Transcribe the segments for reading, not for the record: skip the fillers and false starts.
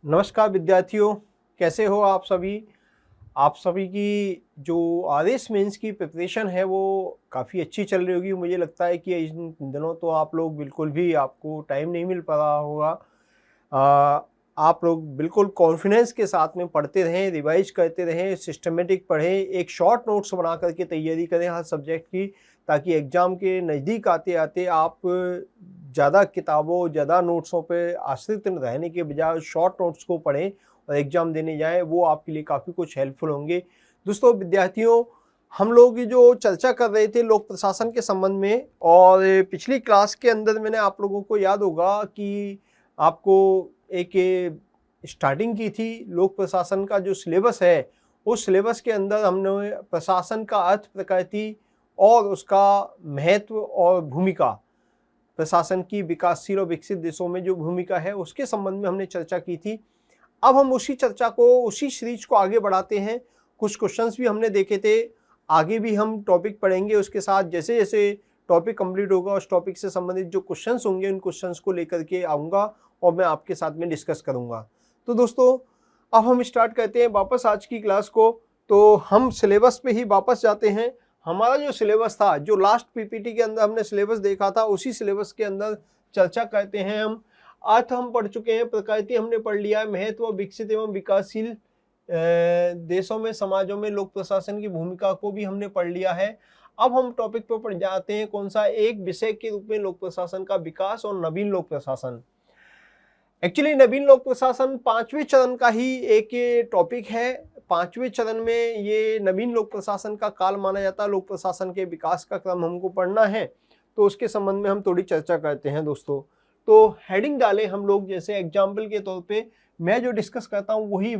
नमस्कार विद्यार्थियों, कैसे हो आप सभी। आप सभी की जो आरएस मेंस की प्रिपरेशन है वो काफ़ी अच्छी चल रही होगी। मुझे लगता है कि इन दिनों तो आप लोग बिल्कुल भी आपको टाइम नहीं मिल पा रहा होगा। आप लोग बिल्कुल कॉन्फिडेंस के साथ में पढ़ते रहें, रिवाइज करते रहें, सिस्टमेटिक पढ़ें, एक शॉर्ट नोट्स बना करके तैयारी करें हर सब्जेक्ट की, ताकि एग्ज़ाम के नज़दीक आते आते आप ज़्यादा किताबों, ज़्यादा नोट्सों पे आश्रित रहने के बजाय शॉर्ट नोट्स को पढ़ें और एग्ज़ाम देने जाएँ। वो आपके लिए काफ़ी कुछ हेल्पफुल होंगे। दोस्तों विद्यार्थियों, हम लोग जो चर्चा कर रहे थे लोक प्रशासन के संबंध में, और पिछली क्लास के अंदर मैंने आप लोगों को याद होगा कि आपको एक स्टार्टिंग की थी। लोक प्रशासन का जो सिलेबस है, उस सिलेबस के अंदर हमने प्रशासन का अर्थ, प्रकृति और उसका महत्व और भूमिका, प्रशासन की विकासशील और विकसित देशों में जो भूमिका है उसके संबंध में हमने चर्चा की थी। अब हम उसी चर्चा को, उसी सीरीज को आगे बढ़ाते हैं। कुछ क्वेश्चंस भी हमने देखे थे, आगे भी हम टॉपिक पढ़ेंगे। उसके साथ जैसे जैसे टॉपिक कंप्लीट होगा, उस टॉपिक से संबंधित जो क्वेश्चंस होंगे उन क्वेश्चंस को लेकर के आऊँगा और मैं आपके साथ में डिस्कस करूँगा। तो दोस्तों अब हम स्टार्ट करते हैं वापस आज की क्लास को। तो हम सिलेबस पे ही वापस जाते हैं। हमारा जो सिलेबस था, जो लास्ट पीपीटी के अंदर हमने सिलेबस देखा था, उसी सिलेबस के अंदर चर्चा करते हैं हम। अर्थ हम पढ़ चुके हैं, प्रकृति हमने पढ़ लिया है, महत्व विकसित एवं विकासशील देशों में, समाजों में लोक प्रशासन की भूमिका को भी हमने पढ़ लिया है। अब हम टॉपिक पर पढ़ जाते हैं, कौन सा, एक विषय के रूप में लोक प्रशासन का विकास और नवीन लोक प्रशासन। एक्चुअली नवीन लोक प्रशासन 5वें चरण का ही एक टॉपिक है। 5वें चरण में ये नवीन लोक प्रशासन का काल माना जाता है। लोक प्रशासन के विकास का क्रम हमको पढ़ना है, तो उसके संबंध में हम थोड़ी चर्चा करते हैं दोस्तों। तो हेडिंग डालें हम लोग, जैसे एग्जाम्पल के तौर पे मैं जो डिस्कस करता हूँ वही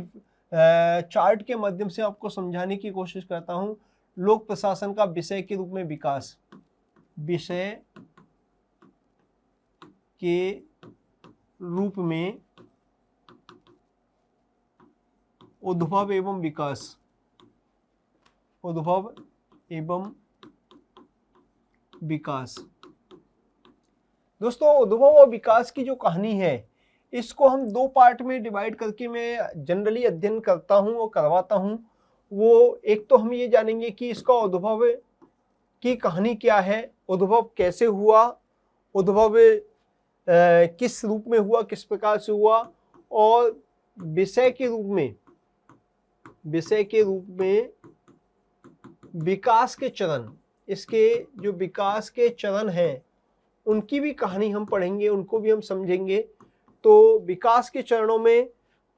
चार्ट के माध्यम से आपको समझाने की कोशिश करता हूँ। लोक प्रशासन का विषय के रूप में विकास, विषय के रूप में उद्भव एवं विकास, उद्भव एवं विकास। दोस्तों उद्भव और विकास की जो कहानी है, इसको हम दो पार्ट में डिवाइड करके मैं जनरली अध्ययन करता हूं और करवाता हूं। वो एक तो हम ये जानेंगे कि इसका उद्भव की कहानी क्या है, उद्भव कैसे हुआ, उद्भव किस रूप में हुआ, किस प्रकार से हुआ, और विषय के रूप में, विषय के रूप में विकास के चरण, इसके जो विकास के चरण हैं उनकी भी कहानी हम पढ़ेंगे, उनको भी हम समझेंगे। तो विकास के चरणों में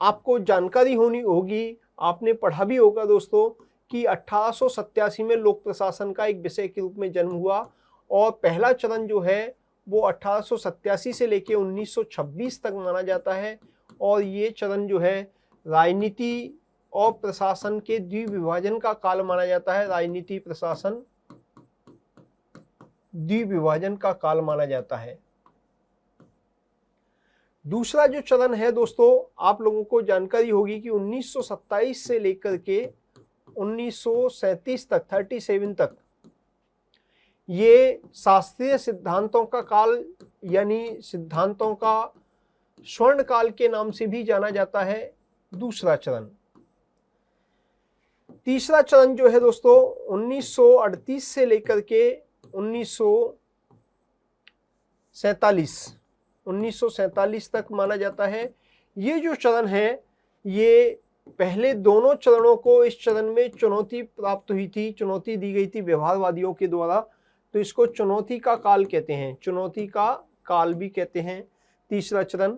आपको जानकारी होनी होगी, आपने पढ़ा भी होगा दोस्तों, कि 1887 में लोक प्रशासन का एक विषय के रूप में जन्म हुआ, और पहला चरण जो है वो 1887 से लेके 1926 तक माना जाता है। और ये चरण जो है राजनीति और प्रशासन के द्विविभाजन का काल माना जाता है। राजनीति प्रशासन द्विविभाजन का काल माना जाता है। दूसरा जो चरण है दोस्तों, आप लोगों को जानकारी होगी कि 1927 से लेकर के 1937 तक, 37 तक, ये शास्त्रीय सिद्धांतों का काल, यानी सिद्धांतों का स्वर्ण काल के नाम से भी जाना जाता है। दूसरा चरण। तीसरा चरण जो है दोस्तों 1938 से लेकर के 1947 तक माना जाता है। ये जो चरण है, ये पहले दोनों चरणों को, इस चरण में चुनौती प्राप्त हुई थी, चुनौती दी गई थी व्यवहारवादियों के द्वारा, तो इसको चुनौती का काल कहते हैं, चुनौती का काल भी कहते हैं तीसरा चरण।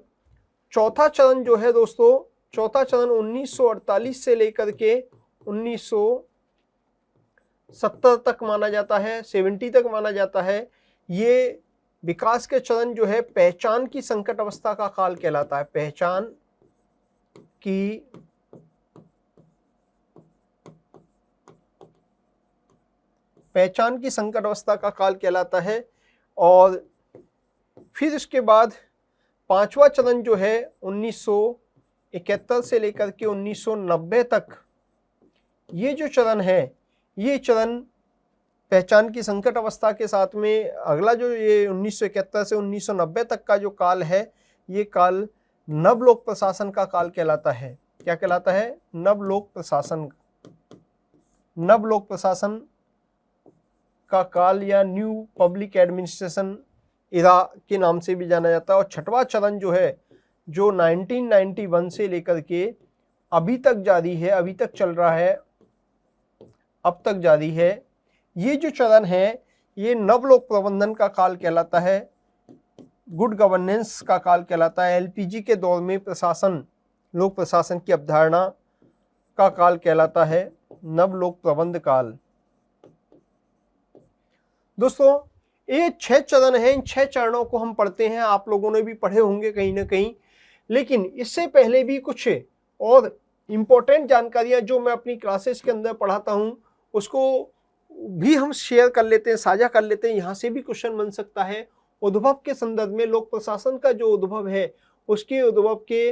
चौथा चरण जो है दोस्तों, चौथा चरण 1948 से लेकर के 1970 तक माना जाता है, 70 तक माना जाता है। ये विकास के चरण जो है पहचान की संकट अवस्था का काल कहलाता है। पहचान की संकट अवस्था का काल कहलाता है। और फिर इसके बाद पांचवा चरण जो है 1971 से लेकर के 1990 तक, ये जो चरण है, ये चरण पहचान की संकट अवस्था के साथ में अगला जो ये 1971 से 1990 तक का जो काल है, ये काल नवलोक प्रशासन का काल कहलाता है। क्या कहलाता है? नवलोक प्रशासन। नवलोक प्रशासन का काल या न्यू पब्लिक एडमिनिस्ट्रेशन इरा के नाम से भी जाना जाता है। और छठवां चरण जो है, जो 1991 से लेकर के अभी तक जारी है, अभी तक चल रहा है, अब तक जारी है, ये जो चरण है ये नवलोक प्रबंधन का काल कहलाता है, गुड गवर्नेंस का काल कहलाता है। एलपीजी के दौर में प्रशासन, लोक प्रशासन की अवधारणा का काल कहलाता है नवलोक प्रबंध काल। दोस्तों ये 6 चरण हैं, इन 6 चरणों को हम पढ़ते हैं, आप लोगों ने भी पढ़े होंगे कहीं ना कहीं, लेकिन इससे पहले भी कुछ और इम्पोर्टेंट जानकारियां जो मैं अपनी क्लासेस के अंदर पढ़ाता हूं उसको भी हम शेयर कर लेते हैं, साझा कर लेते हैं। यहाँ से भी क्वेश्चन बन सकता है। उद्भव के संदर्भ में लोक प्रशासन का जो उद्भव है उसके उद्भव के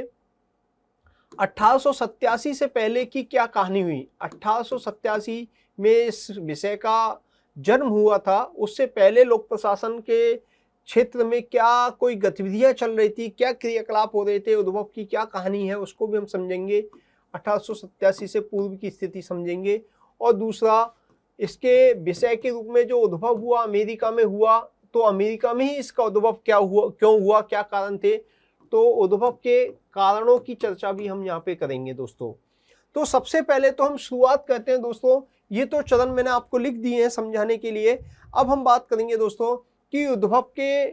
1887 से पहले की क्या कहानी हुई, 1887 में इस विषय का जन्म हुआ था, उससे पहले लोक प्रशासन के क्षेत्र में क्या कोई गतिविधियां चल रही थी, क्या क्रियाकलाप हो रहे थे, उद्भव की क्या कहानी है उसको भी हम समझेंगे। 1887 से पूर्व की स्थिति समझेंगे। और दूसरा, इसके विषय के रूप में जो उद्भव हुआ अमेरिका में हुआ, तो अमेरिका में ही इसका उद्भव क्या हुआ, क्यों हुआ, क्या कारण थे, तो उद्भव के कारणों की चर्चा भी हम यहाँ पे करेंगे दोस्तों। तो सबसे पहले तो हम शुरुआत करते हैं दोस्तों, ये तो चरण मैंने आपको लिख दिए हैं समझाने के लिए। अब हम बात करेंगे दोस्तों कि उद्भव के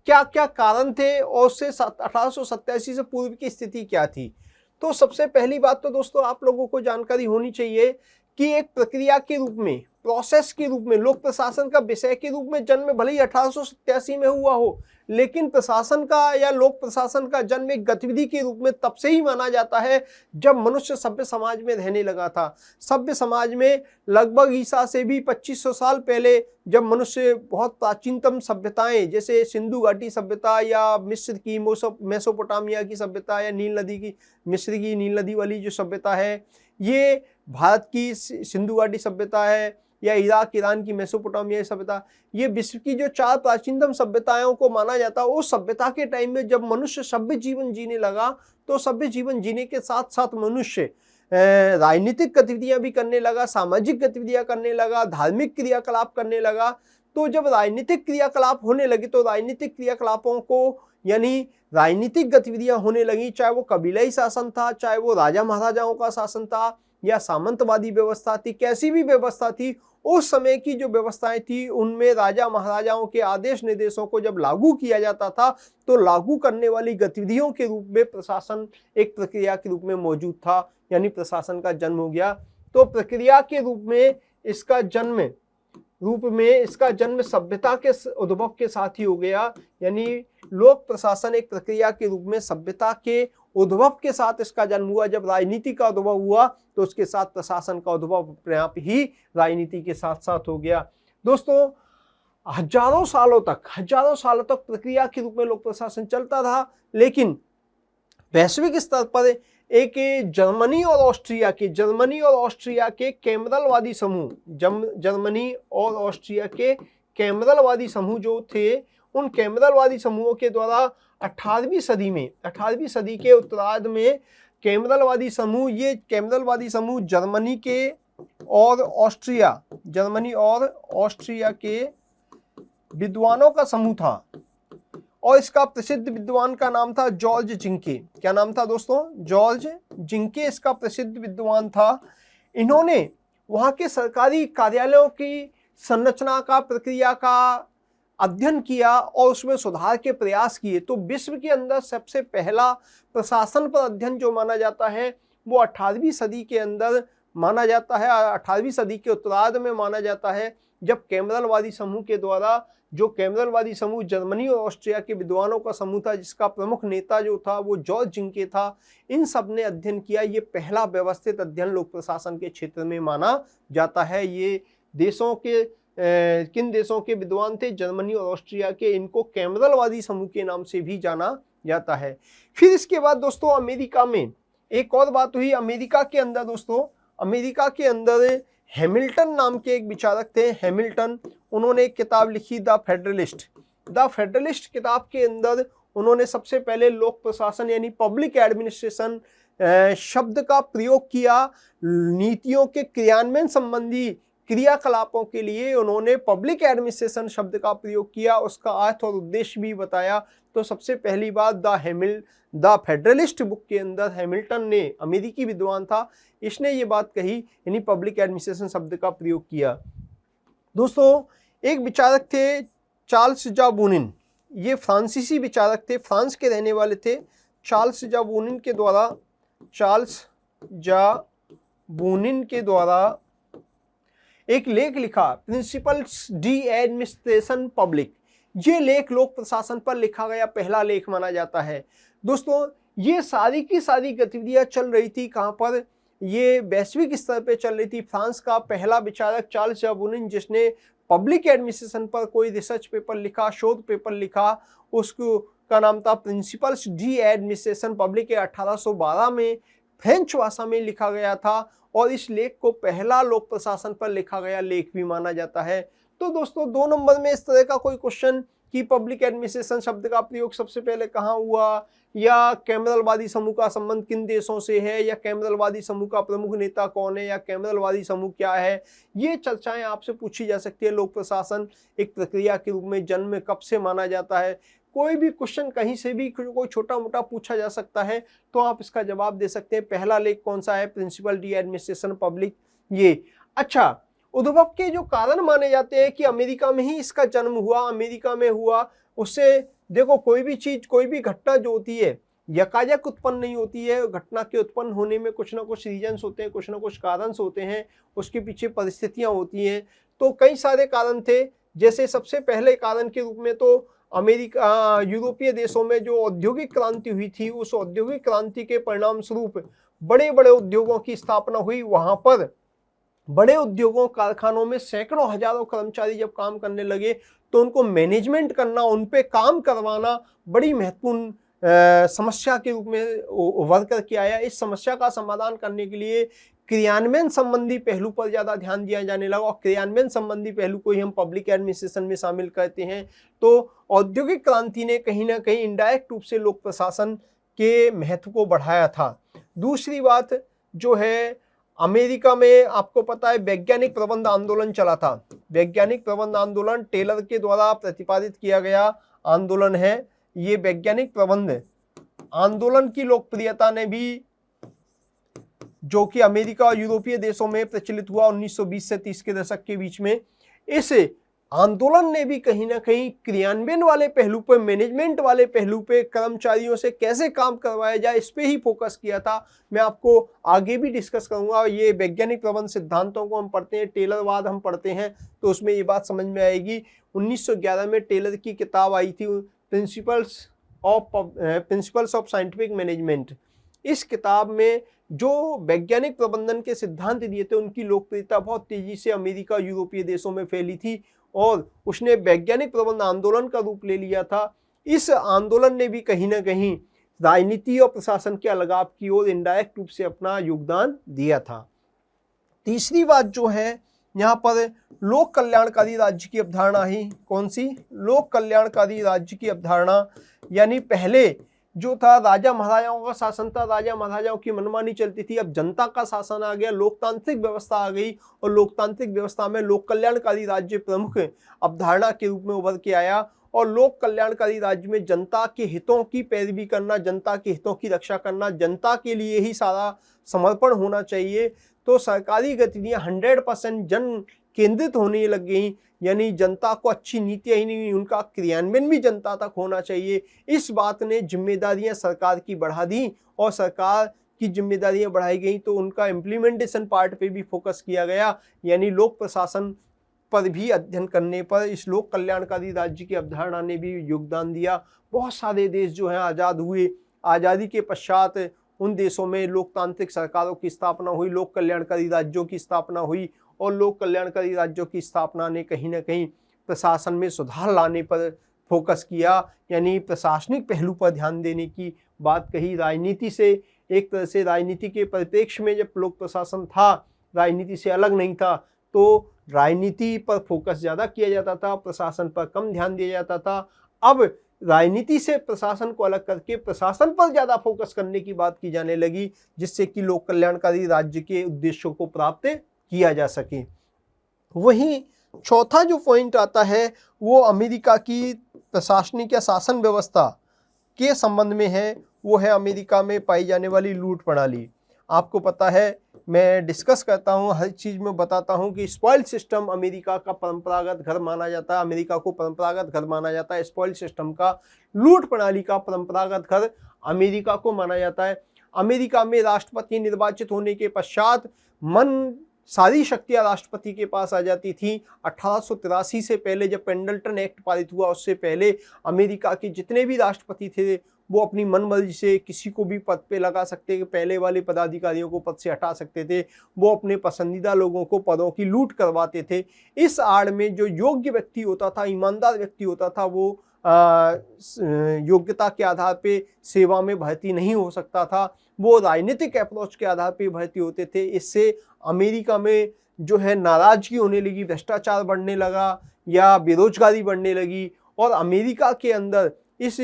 क्या क्या कारण थे और उससे 1887 से पूर्व की स्थिति क्या थी। तो सबसे पहली बात तो दोस्तों आप लोगों को जानकारी होनी चाहिए कि एक प्रक्रिया के रूप में, प्रोसेस के रूप में, लोक प्रशासन का विषय के रूप में जन्म भले ही 1887 में हुआ हो, लेकिन प्रशासन का या लोक प्रशासन का जन्म एक गतिविधि के रूप में तब से ही माना जाता है जब मनुष्य सभ्य समाज में रहने लगा था। सभ्य समाज में लगभग ईसा से भी 2500 साल पहले जब मनुष्य बहुत प्राचीनतम सभ्यताएं जैसे सिंधु घाटी सभ्यता या मिस्र की मेसोपोटामिया की सभ्यता या नील नदी की, मिस्र की नील नदी वाली जो सभ्यता है, ये भारत की सिंधु घाटी सभ्यता है या इराक ईरान की मेसोपोटामिया सभ्यता, ये विश्व की जो 4 प्राचीनतम सभ्यताओं को माना जाता है। उस सभ्यता के टाइम में जब मनुष्य सभ्य जीवन जीने लगा तो सभ्य जीवन जीने के साथ साथ मनुष्य राजनीतिक गतिविधियां भी करने लगा, सामाजिक गतिविधियां करने लगा, धार्मिक क्रियाकलाप करने लगा। तो जब राजनीतिक क्रियाकलाप होने लगे तो राजनीतिक क्रियाकलापों को यानी राजनीतिक गतिविधियां होने लगी, चाहे वो कबीलाई शासन था, चाहे वो राजा महाराजाओं का शासन था या सामंतवादी व्यवस्था थी, कैसी भी व्यवस्था थी, उस समय की जो व्यवस्थाएं थी उनमें राजा महाराजाओं के आदेश निर्देशों को जब लागू किया जाता था तो लागू करने वाली गतिविधियों के रूप में प्रशासन एक प्रक्रिया के रूप में मौजूद था, यानी प्रशासन का जन्म हो गया। तो प्रक्रिया के रूप में इसका जन्म सभ्यता के उद्भव के साथ ही हो गया, यानी लोक प्रशासन एक प्रक्रिया के रूप में सभ्यता के उद्भव के साथ इसका जन्म हुआ। जब राजनीति का उद्भव हुआ तो उसके साथ प्रशासन का उद्भव अपने आप ही राजनीति के साथ साथ हो गया। दोस्तों हजारों सालों तक प्रक्रिया के रूप में लोक प्रशासन चलता रहा, लेकिन वैश्विक स्तर पर एक जर्मनी और ऑस्ट्रिया के कैमरलवादी समूह, जर्मनी और ऑस्ट्रिया के कैमरलवादी समूह जो थे, उन कैमरलवादी समूहों के द्वारा 18वीं सदी के उत्तरार्ध में कैमरलवादी समूह जर्मनी और ऑस्ट्रिया के विद्वानों का समूह था और इसका प्रसिद्ध विद्वान का नाम था जॉर्ज जिंके। क्या नाम था दोस्तों? जॉर्ज जिंके इसका प्रसिद्ध विद्वान था। इन्होंने वहां के सरकारी कार्यालयों की संरचना का, प्रक्रिया का अध्ययन किया और उसमें सुधार के प्रयास किए। तो विश्व के अंदर सबसे पहला प्रशासन पर अध्ययन जो माना जाता है वो 18वीं सदी के अंदर माना जाता है, 18वीं सदी के उत्तरार्ध में माना जाता है, जब कैमरलवादी समूह के द्वारा, जो कैमरलवादी समूह जर्मनी और ऑस्ट्रिया के विद्वानों का समूह था जिसका प्रमुख नेता जो था वो जॉर्ज जिंके था, इन सब ने अध्ययन किया। ये पहला व्यवस्थित अध्ययन लोक प्रशासन के क्षेत्र में माना जाता है। ये किन देशों के विद्वान थे? जर्मनी और ऑस्ट्रिया के। इनको कैमरलवादी समूह के नाम से भी जाना जाता है। फिर इसके बाद दोस्तों अमेरिका में एक और बात हुई। अमेरिका के अंदर हैमिल्टन नाम के एक विचारक थे, हैमिल्टन। उन्होंने एक किताब लिखी द फेडरलिस्ट किताब के अंदर उन्होंने सबसे पहले लोक प्रशासन यानी पब्लिक एडमिनिस्ट्रेशन शब्द का प्रयोग किया। नीतियों के क्रियान्वयन संबंधी क्रियाकलापों के लिए उन्होंने पब्लिक एडमिनिस्ट्रेशन शब्द का प्रयोग किया, उसका अर्थ और उद्देश्य भी बताया। तो सबसे पहली बात द फेडरलिस्ट बुक के अंदर हैमिल्टन ने, अमेरिकी विद्वान था, इसने ये बात कही, यानी पब्लिक एडमिनिस्ट्रेशन शब्द का प्रयोग किया। दोस्तों, एक विचारक थे चार्ल्स जाबूनिन, ये फ्रांसीसी विचारक थे, फ्रांस के रहने वाले थे। चार्ल्स जाबूनिन के द्वारा एक लेख लिखा, प्रिंसिपल्स डी एडमिनिस्ट्रेशन पब्लिक। ये लेख लोक प्रशासन पर लिखा गया पहला लेख माना जाता है। दोस्तों, ये सारी की सारी गतिविधियां चल रही थी कहाँ पर, ये वैश्विक स्तर पे चल रही थी। फ्रांस का पहला विचारक चार्ल्स जाबूनिन, जिसने पब्लिक एडमिनिस्ट्रेशन पर कोई रिसर्च पेपर लिखा, शोध पेपर लिखा, उसको का नाम था प्रिंसिपल्स डी एडमिनिस्ट्रेशन पब्लिक। 1812 में फ्रेंच भाषा में लिखा गया था और इस लेख को पहला लोक प्रशासन पर लिखा गया लेख भी माना जाता है। तो दोस्तों, 2 नंबर में इस तरह का कोई क्वेश्चन कि पब्लिक एडमिनिस्ट्रेशन शब्द का प्रयोग सबसे पहले कहाँ हुआ, या कैमरलवादी समूह का संबंध किन देशों से है, या कैमरलवादी समूह का प्रमुख नेता कौन है, या कैमरलवादी समूह क्या है, ये चर्चाएं आपसे पूछी जा सकती है। लोक प्रशासन एक प्रक्रिया के रूप में जन्म कब से माना जाता है, कोई भी क्वेश्चन कहीं से भी कोई छोटा मोटा पूछा जा सकता है, तो आप इसका जवाब दे सकते हैं। पहला लेख कौन सा है, प्रिंसिपल डी एडमिनिस्ट्रेशन पब्लिक। ये अच्छा, उद्भव के जो कारण माने जाते हैं कि अमेरिका में ही इसका जन्म हुआ, अमेरिका में हुआ। उससे देखो, कोई भी चीज, कोई भी घटना जो होती है यकायक उत्पन्न नहीं होती है। घटना के उत्पन्न होने में कुछ ना कुछ रीजन्स होते हैं, कुछ ना कुछ कारण होते हैं, उसके पीछे परिस्थितियां होती हैं। तो कई सारे कारण थे। जैसे सबसे पहले कारण के रूप में तो अमेरिका, यूरोपीय देशों में जो औद्योगिक क्रांति हुई थी, उस औद्योगिक क्रांति के परिणाम स्वरूप बड़े बड़े उद्योगों की स्थापना हुई। वहां पर बड़े उद्योगों, कारखानों में सैकड़ों हजारों कर्मचारी जब काम करने लगे, तो उनको मैनेजमेंट करना, उन पे काम करवाना बड़ी महत्वपूर्ण समस्या के रूप में उभर करके आया। इस समस्या का समाधान करने के लिए क्रियान्वयन संबंधी पहलू पर ज्यादा ध्यान दिया जाने लगा, और क्रियान्वयन संबंधी पहलू को ही हम पब्लिक एडमिनिस्ट्रेशन में शामिल करते हैं। तो औद्योगिक क्रांति ने कहीं ना कहीं इनडायरेक्ट रूप से लोक प्रशासन के महत्व को बढ़ाया था। दूसरी बात जो है, अमेरिका में आपको पता है वैज्ञानिक प्रबंध आंदोलन चला था। वैज्ञानिक प्रबंध आंदोलन टेलर के द्वारा प्रतिपादित किया गया आंदोलन है। ये वैज्ञानिक प्रबंध आंदोलन की लोकप्रियता ने भी, जो कि अमेरिका और यूरोपीय देशों में प्रचलित हुआ 1920 से 30 के दशक के बीच में, इस आंदोलन ने भी कहीं ना कहीं क्रियान्वयन वाले पहलू पे, मैनेजमेंट वाले पहलू पे, कर्मचारियों से कैसे काम करवाया जाए, इस पे ही फोकस किया था। मैं आपको आगे भी डिस्कस करूंगा। ये वैज्ञानिक प्रबंध सिद्धांतों को हम पढ़ते हैं, टेलरवाद हम पढ़ते हैं, तो उसमें ये बात समझ में आएगी। 1911 में टेलर की किताब आई थी, प्रिंसिपल्स ऑफ साइंटिफिक मैनेजमेंट। इस किताब में जो वैज्ञानिक प्रबंधन के सिद्धांत दिए थे, उनकी लोकप्रियता बहुत तेजी से अमेरिका, यूरोपीय देशों में फैली थी, और उसने वैज्ञानिक प्रबंध आंदोलन का रूप ले लिया था। इस आंदोलन ने भी कहीं ना कहीं राजनीति और प्रशासन के अलगाव की ओर इनडायरेक्ट रूप से अपना योगदान दिया था। तीसरी बात जो है, यहाँ पर लोक कल्याणकारी राज्य की अवधारणा ही, कौन सी, लोक कल्याणकारी राज्य की अवधारणा। यानी पहले जो था राजा महाराजाओं का शासन था, राजा महाराजाओं की मनमानी चलती थी, अब जनता का शासन आ गया, लोकतांत्रिक व्यवस्था आ गई, और लोकतांत्रिक व्यवस्था में लोक कल्याणकारी राज्य प्रमुख अवधारणा के रूप में उभर के आया। और लोक कल्याणकारी राज्य में जनता के हितों की पैरवी करना, जनता के हितों की रक्षा करना, जनता के लिए ही सारा समर्पण होना चाहिए। तो सरकारी गतिविधियां 100% जन केंद्रित होने लग गई, यानी जनता को अच्छी नीतियां ही नहीं, उनका क्रियान्वयन भी जनता तक होना चाहिए। इस बात ने जिम्मेदारियां सरकार की बढ़ा दी, और सरकार की जिम्मेदारियां बढ़ाई गई तो उनका इम्प्लीमेंटेशन पार्ट पे भी फोकस किया गया, यानी लोक प्रशासन पर भी अध्ययन करने पर इस लोक कल्याणकारी राज्य की अवधारणा ने भी योगदान दिया। बहुत सारे देश जो हैं आज़ाद हुए, आज़ादी के पश्चात उन देशों में लोकतांत्रिक सरकारों की स्थापना हुई, लोक कल्याणकारी राज्यों की स्थापना हुई, और लोक कल्याणकारी राज्यों की स्थापना ने कहीं ना कहीं प्रशासन में सुधार लाने पर फोकस किया, यानी प्रशासनिक पहलू पर ध्यान देने की बात कही। राजनीति से, एक तरह से राजनीति के परिप्रेक्ष्य में जब लोक प्रशासन था, राजनीति से अलग नहीं था, तो राजनीति पर फोकस ज़्यादा किया जाता था, प्रशासन पर कम ध्यान दिया जाता था। अब राजनीति से प्रशासन को अलग करके प्रशासन पर ज़्यादा फोकस करने की बात की जाने लगी, जिससे कि लोक कल्याणकारी राज्य के उद्देश्यों को प्राप्त किया जा सके। वहीं चौथा जो पॉइंट आता है वो अमेरिका की प्रशासनिक या शासन व्यवस्था के संबंध में है। वो है अमेरिका में पाई जाने वाली लूट प्रणाली। आपको पता है, मैं डिस्कस करता हूँ, हर चीज़ में बताता हूँ कि स्पॉइल सिस्टम अमेरिका का परंपरागत घर माना जाता है। अमेरिका को परंपरागत घर माना जाता है। स्पॉइल सिस्टम का, लूट प्रणाली का परंपरागत घर अमेरिका को माना जाता है। अमेरिका में राष्ट्रपति निर्वाचित होने के पश्चात सारी शक्तियां राष्ट्रपति के पास आ जाती थी। 1883 से पहले जब पेंडल्टन एक्ट पारित हुआ, उससे पहले अमेरिका के जितने भी राष्ट्रपति थे वो अपनी मनमर्जी से किसी को भी पद पे लगा सकते थे, पहले वाले पदाधिकारियों को पद से हटा सकते थे, वो अपने पसंदीदा लोगों को पदों की लूट करवाते थे। इस आड़ में जो योग्य व्यक्ति होता था, ईमानदार व्यक्ति होता था, वो योग्यता के आधार पे सेवा में भर्ती नहीं हो सकता था, वो राजनीतिक अप्रोच के आधार पे भर्ती होते थे। इससे अमेरिका में जो है नाराजगी होने लगी, भ्रष्टाचार बढ़ने लगा या बेरोजगारी बढ़ने लगी, और अमेरिका के अंदर इस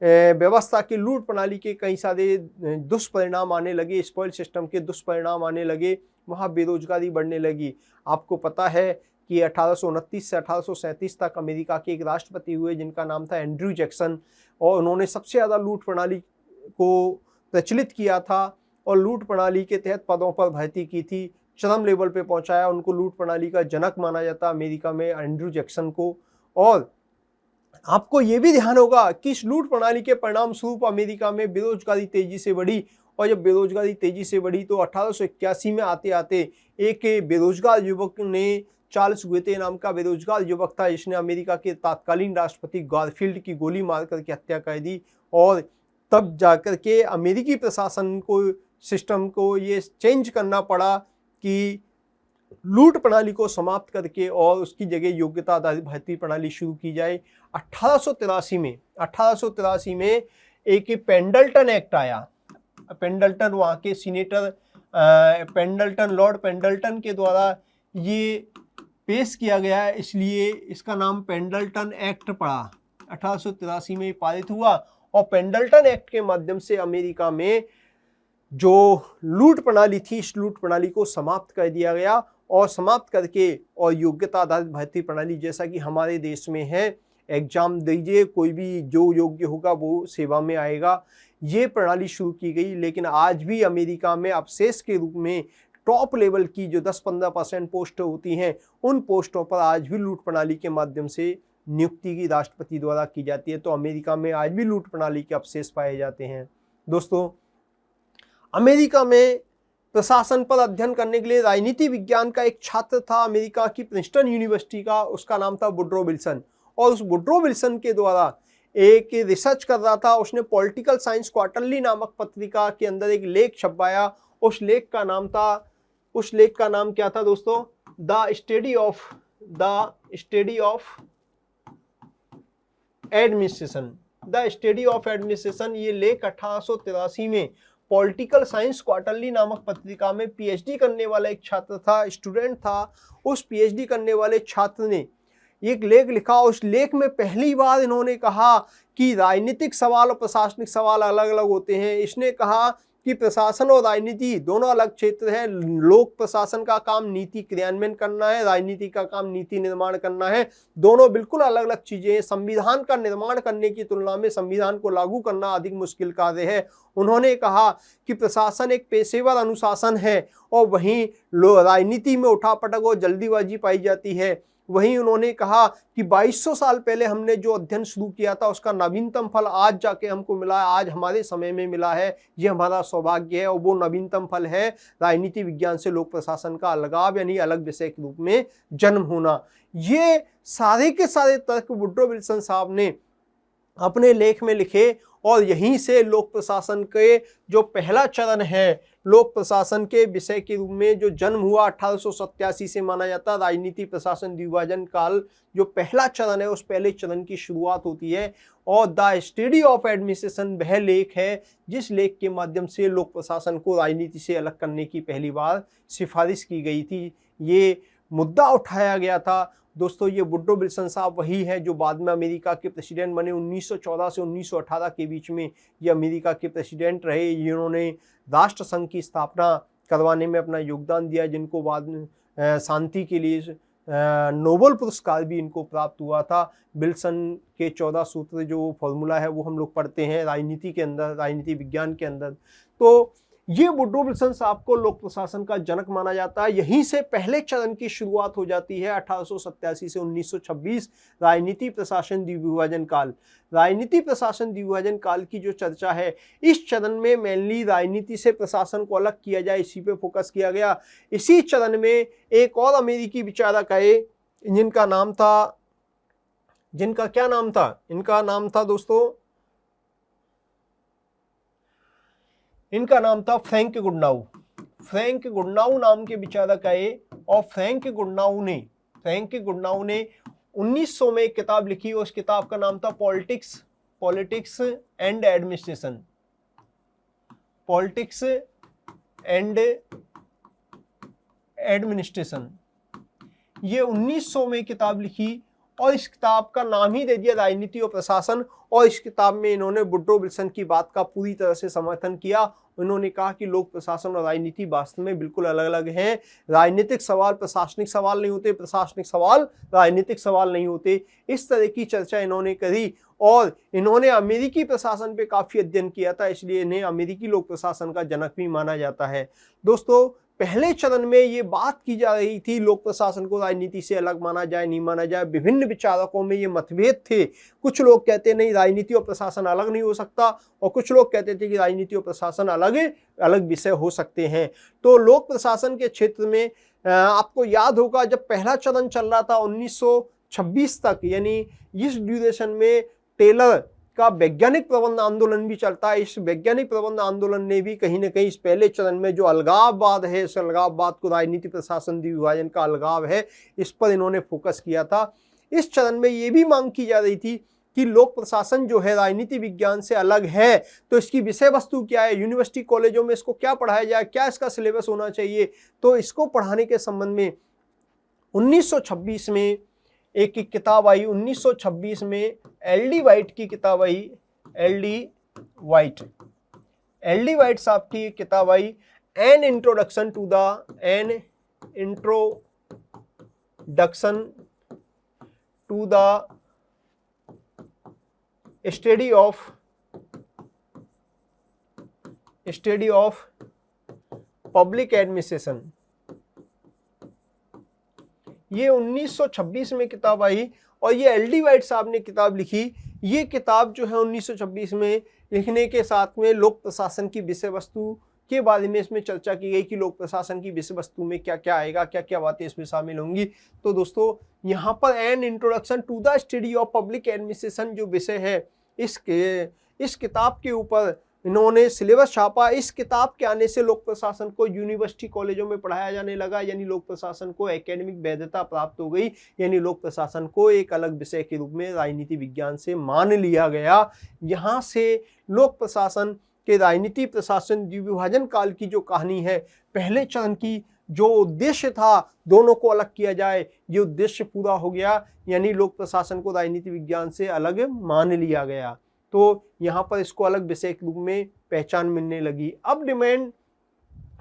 व्यवस्था के लूट प्रणाली के कई सारे दुष्परिणाम आने लगे, स्पॉइल सिस्टम के दुष्परिणाम आने लगे, वहाँ बेरोजगारी बढ़ने लगी। आपको पता है कि 1829 से 1837 तक अमेरिका के एक राष्ट्रपति हुए जिनका नाम था एंड्रयू जैक्सन, और उन्होंने सबसे ज़्यादा लूट प्रणाली को प्रचलित किया था और लूट प्रणाली के तहत पदों पर भर्ती की थी, चरम लेवल पे पहुंचाया। उनको लूट प्रणाली का जनक माना जाता अमेरिका में, एंड्रयू जैक्सन को। और आपको ये भी ध्यान होगा कि इस लूट प्रणाली के परिणाम स्वरूप अमेरिका में बेरोजगारी तेजी से बढ़ी, और जब बेरोजगारी तेजी से बढ़ी तो 1881 में आते आते एक बेरोजगार युवक ने, चार्ल्स गुएते नाम का बेरोजगार युवक था, जिसने अमेरिका के तत्कालीन राष्ट्रपति गारफील्ड की गोली मार करके हत्या कर दी। और तब जाकर के अमेरिकी प्रशासन को, सिस्टम को ये चेंज करना पड़ा कि लूट प्रणाली को समाप्त करके और उसकी जगह योग्यता आधारित भर्ती प्रणाली शुरू की जाए। 1883 में एक पेंडल्टन एक्ट आया। पेंडल्टन, वहाँ के सीनेटर पेंडल्टन, लॉर्ड पेंडल्टन के द्वारा ये पेश किया गया है, इसलिए इसका नाम पेंडल्टन एक्ट पड़ा। 1883 में पारित हुआ, और पेंडल्टन एक्ट के माध्यम से अमेरिका में जो लूट प्रणाली थी, इस लूट प्रणाली को समाप्त कर दिया गया, और समाप्त करके और योग्यता आधारित भर्ती प्रणाली, जैसा कि हमारे देश में है, एग्जाम दीजिए, कोई भी जो योग्य होगा वो सेवा में आएगा, ये प्रणाली शुरू की गई। लेकिन आज भी अमेरिका में अवशेष के रूप में टॉप लेवल की जो 10-15% पोस्ट होती हैं, उन पोस्टों पर आज भी लूट प्रणाली के माध्यम से नियुक्ति की राष्ट्रपति द्वारा की जाती है। तो अमेरिका में आज भी लूट प्रणाली के अवशेष पाए जाते हैं। दोस्तों, अमेरिका में प्रशासन पर अध्ययन करने के लिए राजनीति विज्ञान का एक छात्र था अमेरिका की प्रिंसटन यूनिवर्सिटी का, उसका नाम था वुड्रो विल्सन। और उस वुड्रो विल्सन के द्वारा एक रिसर्च कर रहा था, उसने पॉलिटिकल साइंस क्वार्टरली नामक पत्रिका के अंदर एक लेख छपवाया। उस लेख का नाम क्या था दोस्तों? The study of administration. The study of administration, ये लेख 1883 में पॉलिटिकल साइंस क्वार्टरली नामक पत्रिका में पीएचडी करने वाला एक छात्र था, स्टूडेंट था। उस पीएचडी करने वाले छात्र ने एक लेख लिखा। उस लेख में पहली बार इन्होंने कहा कि राजनीतिक सवाल और प्रशासनिक सवाल अलग अलग होते हैं। इसने कहा कि प्रशासन और राजनीति दोनों अलग क्षेत्र है। लोक प्रशासन का काम नीति क्रियान्वयन करना है, राजनीति का काम नीति निर्माण करना है। दोनों बिल्कुल अलग अलग चीजें हैं। संविधान का निर्माण करने की तुलना में संविधान को लागू करना अधिक मुश्किल कार्य है। उन्होंने कहा कि प्रशासन एक पेशेवर अनुशासन है, और वहीं राजनीति में उठापटक और जल्दीबाजी पाई जाती है। वहीं उन्होंने कहा कि 2200 साल पहले हमने जो अध्ययन शुरू किया था उसका नवीनतम फल आज जाके हमको मिला है, आज हमारे समय में मिला है। ये हमारा सौभाग्य है, और वो नवीनतम फल है राजनीति विज्ञान से लोक प्रशासन का अलगाव, यानी अलग विषय के रूप में जन्म होना। ये सारे के सारे तर्क वुड्रो विल्सन साहब ने अपने लेख में लिखे, और यहीं से लोक प्रशासन के जो पहला चरण है, लोक प्रशासन के विषय के रूप में जो जन्म हुआ 1887 से माना जाता, राजनीति प्रशासन द्विभाजन काल, जो पहला चरण है, उस पहले चरण की शुरुआत होती है। और द स्टडी ऑफ एडमिनिस्ट्रेशन वह लेख है जिस लेख के माध्यम से लोक प्रशासन को राजनीति से अलग करने की पहली बार सिफारिश की गई थी। ये मुद्दा उठाया गया था। दोस्तों ये वुड्रो विल्सन साहब वही हैं जो बाद में अमेरिका के प्रेसिडेंट बने। 1914 से 1918 के बीच में ये अमेरिका के प्रेसिडेंट रहे, जिन्होंने राष्ट्र संघ की स्थापना करवाने में अपना योगदान दिया, जिनको बाद में शांति के लिए नोबेल पुरस्कार भी इनको प्राप्त हुआ था। विल्सन के 14 सूत्र जो फॉर्मूला है वो हम लोग पढ़ते हैं राजनीति के अंदर, राजनीति विज्ञान के अंदर। तो ये वुड्रो विल्सन साहब को लोक प्रशासन का जनक माना जाता है। यहीं से पहले चरण की शुरुआत हो जाती है 1887 से 1926 राजनीति प्रशासन द्विविभाजन काल। राजनीति प्रशासन द्विविभाजन काल की जो चर्चा है, इस चरण में मेनली राजनीति से प्रशासन को अलग किया जाए, इसी पे फोकस किया गया। इसी चरण में एक और अमेरिकी विचारक आए जिनका क्या नाम था, इनका नाम था दोस्तों, इनका नाम था फ्रैंक गुडनाउ। फ्रैंक गुडनाउ नाम के विचारक आए और फ्रैंक गुडनाउ ने 1900 में एक किताब लिखी। उस किताब का नाम था politics and administration. Politics and administration, ये 1900 में किताब लिखी और इस किताब का नाम ही दे दिया राजनीति और प्रशासन। और इस किताब में इन्होंने वुड्रो विल्सन की बात का पूरी तरह से समर्थन किया। उन्होंने कहा कि लोक प्रशासन और राजनीति वास्तव में बिल्कुल अलग अलग हैं। राजनीतिक सवाल प्रशासनिक सवाल नहीं होते, प्रशासनिक सवाल राजनीतिक सवाल नहीं होते। इस तरह की चर्चा इन्होंने करी और इन्होंने अमेरिकी प्रशासन पे काफी अध्ययन किया था, इसलिए इन्हें अमेरिकी लोक प्रशासन का जनक भी माना जाता है। दोस्तों पहले चरण में ये बात की जा रही थी लोक प्रशासन को राजनीति से अलग माना जाए नहीं माना जाए। विभिन्न विचारकों में ये मतभेद थे। कुछ लोग कहते नहीं राजनीति और प्रशासन अलग नहीं हो सकता, और कुछ लोग कहते थे कि राजनीति और प्रशासन अलग अलग विषय हो सकते हैं। तो लोक प्रशासन के क्षेत्र में आपको याद होगा जब पहला चरण चल रहा था 1926 तक, यानी इस ड्यूरेशन में टेलर का वैज्ञानिक प्रबंध आंदोलन भी चलता है। इस वैज्ञानिक प्रबंध आंदोलन ने भी कहीं ना कहीं इस पहले चरण में जो अलगाववाद है, इस अलगाववाद को राजनीति प्रशासन द्विविभाजन का अलगाव है, इस पर इन्होंने फोकस किया था। इस चरण में ये भी मांग की जा रही थी कि लोक प्रशासन जो है राजनीति विज्ञान से अलग है, तो इसकी विषय वस्तु क्या है, यूनिवर्सिटी कॉलेजों में इसको क्या पढ़ाया जाए, क्या इसका सिलेबस होना चाहिए। तो इसको पढ़ाने के संबंध में 1926 में एक किताब आई। 1926 में एल.डी. वाइट की किताब आई। एल.डी. वाइट साहब की किताब आई, an introduction to the study of public administration. ये 1926 में किताब आई और ये एल.डी. वाइट साहब ने किताब लिखी। ये किताब जो है 1926 में लिखने के साथ में लोक प्रशासन की विषय वस्तु के बारे में इसमें चर्चा की गई कि लोक प्रशासन की विषय वस्तु में क्या क्या आएगा, क्या क्या बातें इसमें शामिल होंगी। तो दोस्तों यहाँ पर an introduction to the study of public administration जो विषय है, इस किताब के ऊपर इन्होंने सिलेबस छापा। इस किताब के आने से लोक प्रशासन को यूनिवर्सिटी कॉलेजों में पढ़ाया जाने लगा, यानी लोक प्रशासन को एकेडमिक वैधता प्राप्त हो गई, यानी लोक प्रशासन को एक अलग विषय के रूप में राजनीति विज्ञान से मान लिया गया। यहाँ से लोक प्रशासन के राजनीति प्रशासन द्विविभाजन काल की जो कहानी है, पहले चरण की जो उद्देश्य था दोनों को अलग किया जाए, ये उद्देश्य पूरा हो गया, यानी लोक प्रशासन को राजनीति विज्ञान से अलग मान लिया गया। तो यहाँ पर इसको अलग विषय के रूप में पहचान मिलने लगी। अब